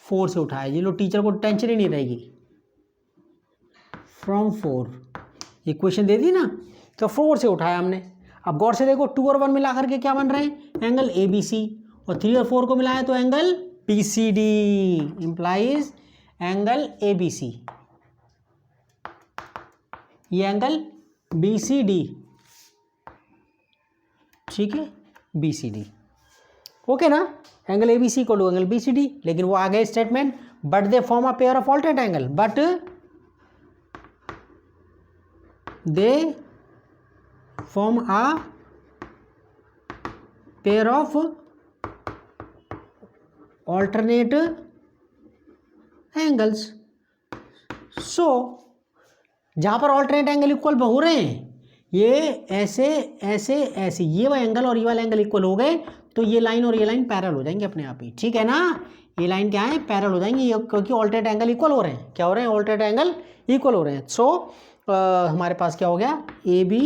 4 से उठाया, ये लो टीचर को टेंशन ही नहीं रहेगी, फ्रॉम 4 इक्वेशन दे दी ना, तो 4 से उठाया हमने। अब गौर से देखो, 2 और 1 मिला करके क्या बन रहे हैं, एंगल ABC, और 3 और 4 को मिलाया तो angle PCD, implies angle ABC, ये एंगल BCD, ठीक है, BCD, ओके ना, एंगल ABC को लो एंगल BCD। लेकिन वो आ गए statement, but they form a pair of alternate angle, but they form a pair of alternate angles। so जहाँ पर alternate angle इक्वल हो रहे हैं, ये ऐसे ऐसे ऐसे, ये वाला एंगल और ये वाला एंगल इक्वल हो गए, तो ये लाइन और ये लाइन पैरेलल हो जाएंगे अपने आप ही, ठीक है ना। ये लाइन क्या है, पैरेलल हो जाएंगी, क्योंकि ऑल्टरनेट एंगल इक्वल हो रहे हैं, क्या हो रहे हैं, ऑल्टरनेट एंगल इक्वल हो रहे हैं। सो हमारे पास क्या हो गया, AB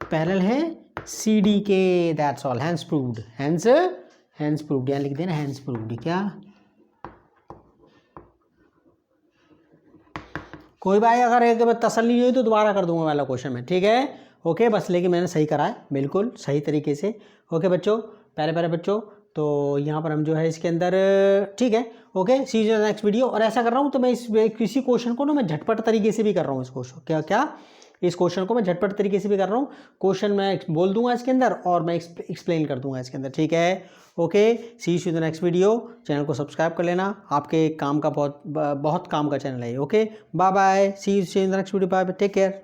पैरेलल है CDK, that's all, hence proved, hence proved, यहाँ लिख देना हैंस प्रूव्ड। क्या कोई भाई अगर एक बार तसल्ली नहीं हुई तो दोबारा कर दूंगा वाला क्वेश्चन में, ठीक है। ओके, बस लेकिन मैंने सही करा है बिल्कुल सही तरीके से। ओके बच्चों, प्यारे प्यारे बच्चों, तो यहाँ पर हम जो है इसके अंदर, ठीक है। Okay, see you next video. और ऐसा कर रहा हूँ तो मैं इस किसी क्वेश्चन को ना मैं झटपट तरीके से भी कर रहा हूँ, इस क्वेश्चन क्या क्या इस क्वेश्चन को मैं झटपट तरीके से भी कर रहा हूँ। क्वेश्चन मैं बोल दूंगा इसके अंदर और मैं एक्सप्लेन कर दूंगा इसके अंदर, ठीक है। Okay, see you the next video. Channel को सब्सक्राइब कर लेना, आपके काम का बहुत बहुत काम का चैनल है। Okay, bye bye, see you the next video, bye, take care.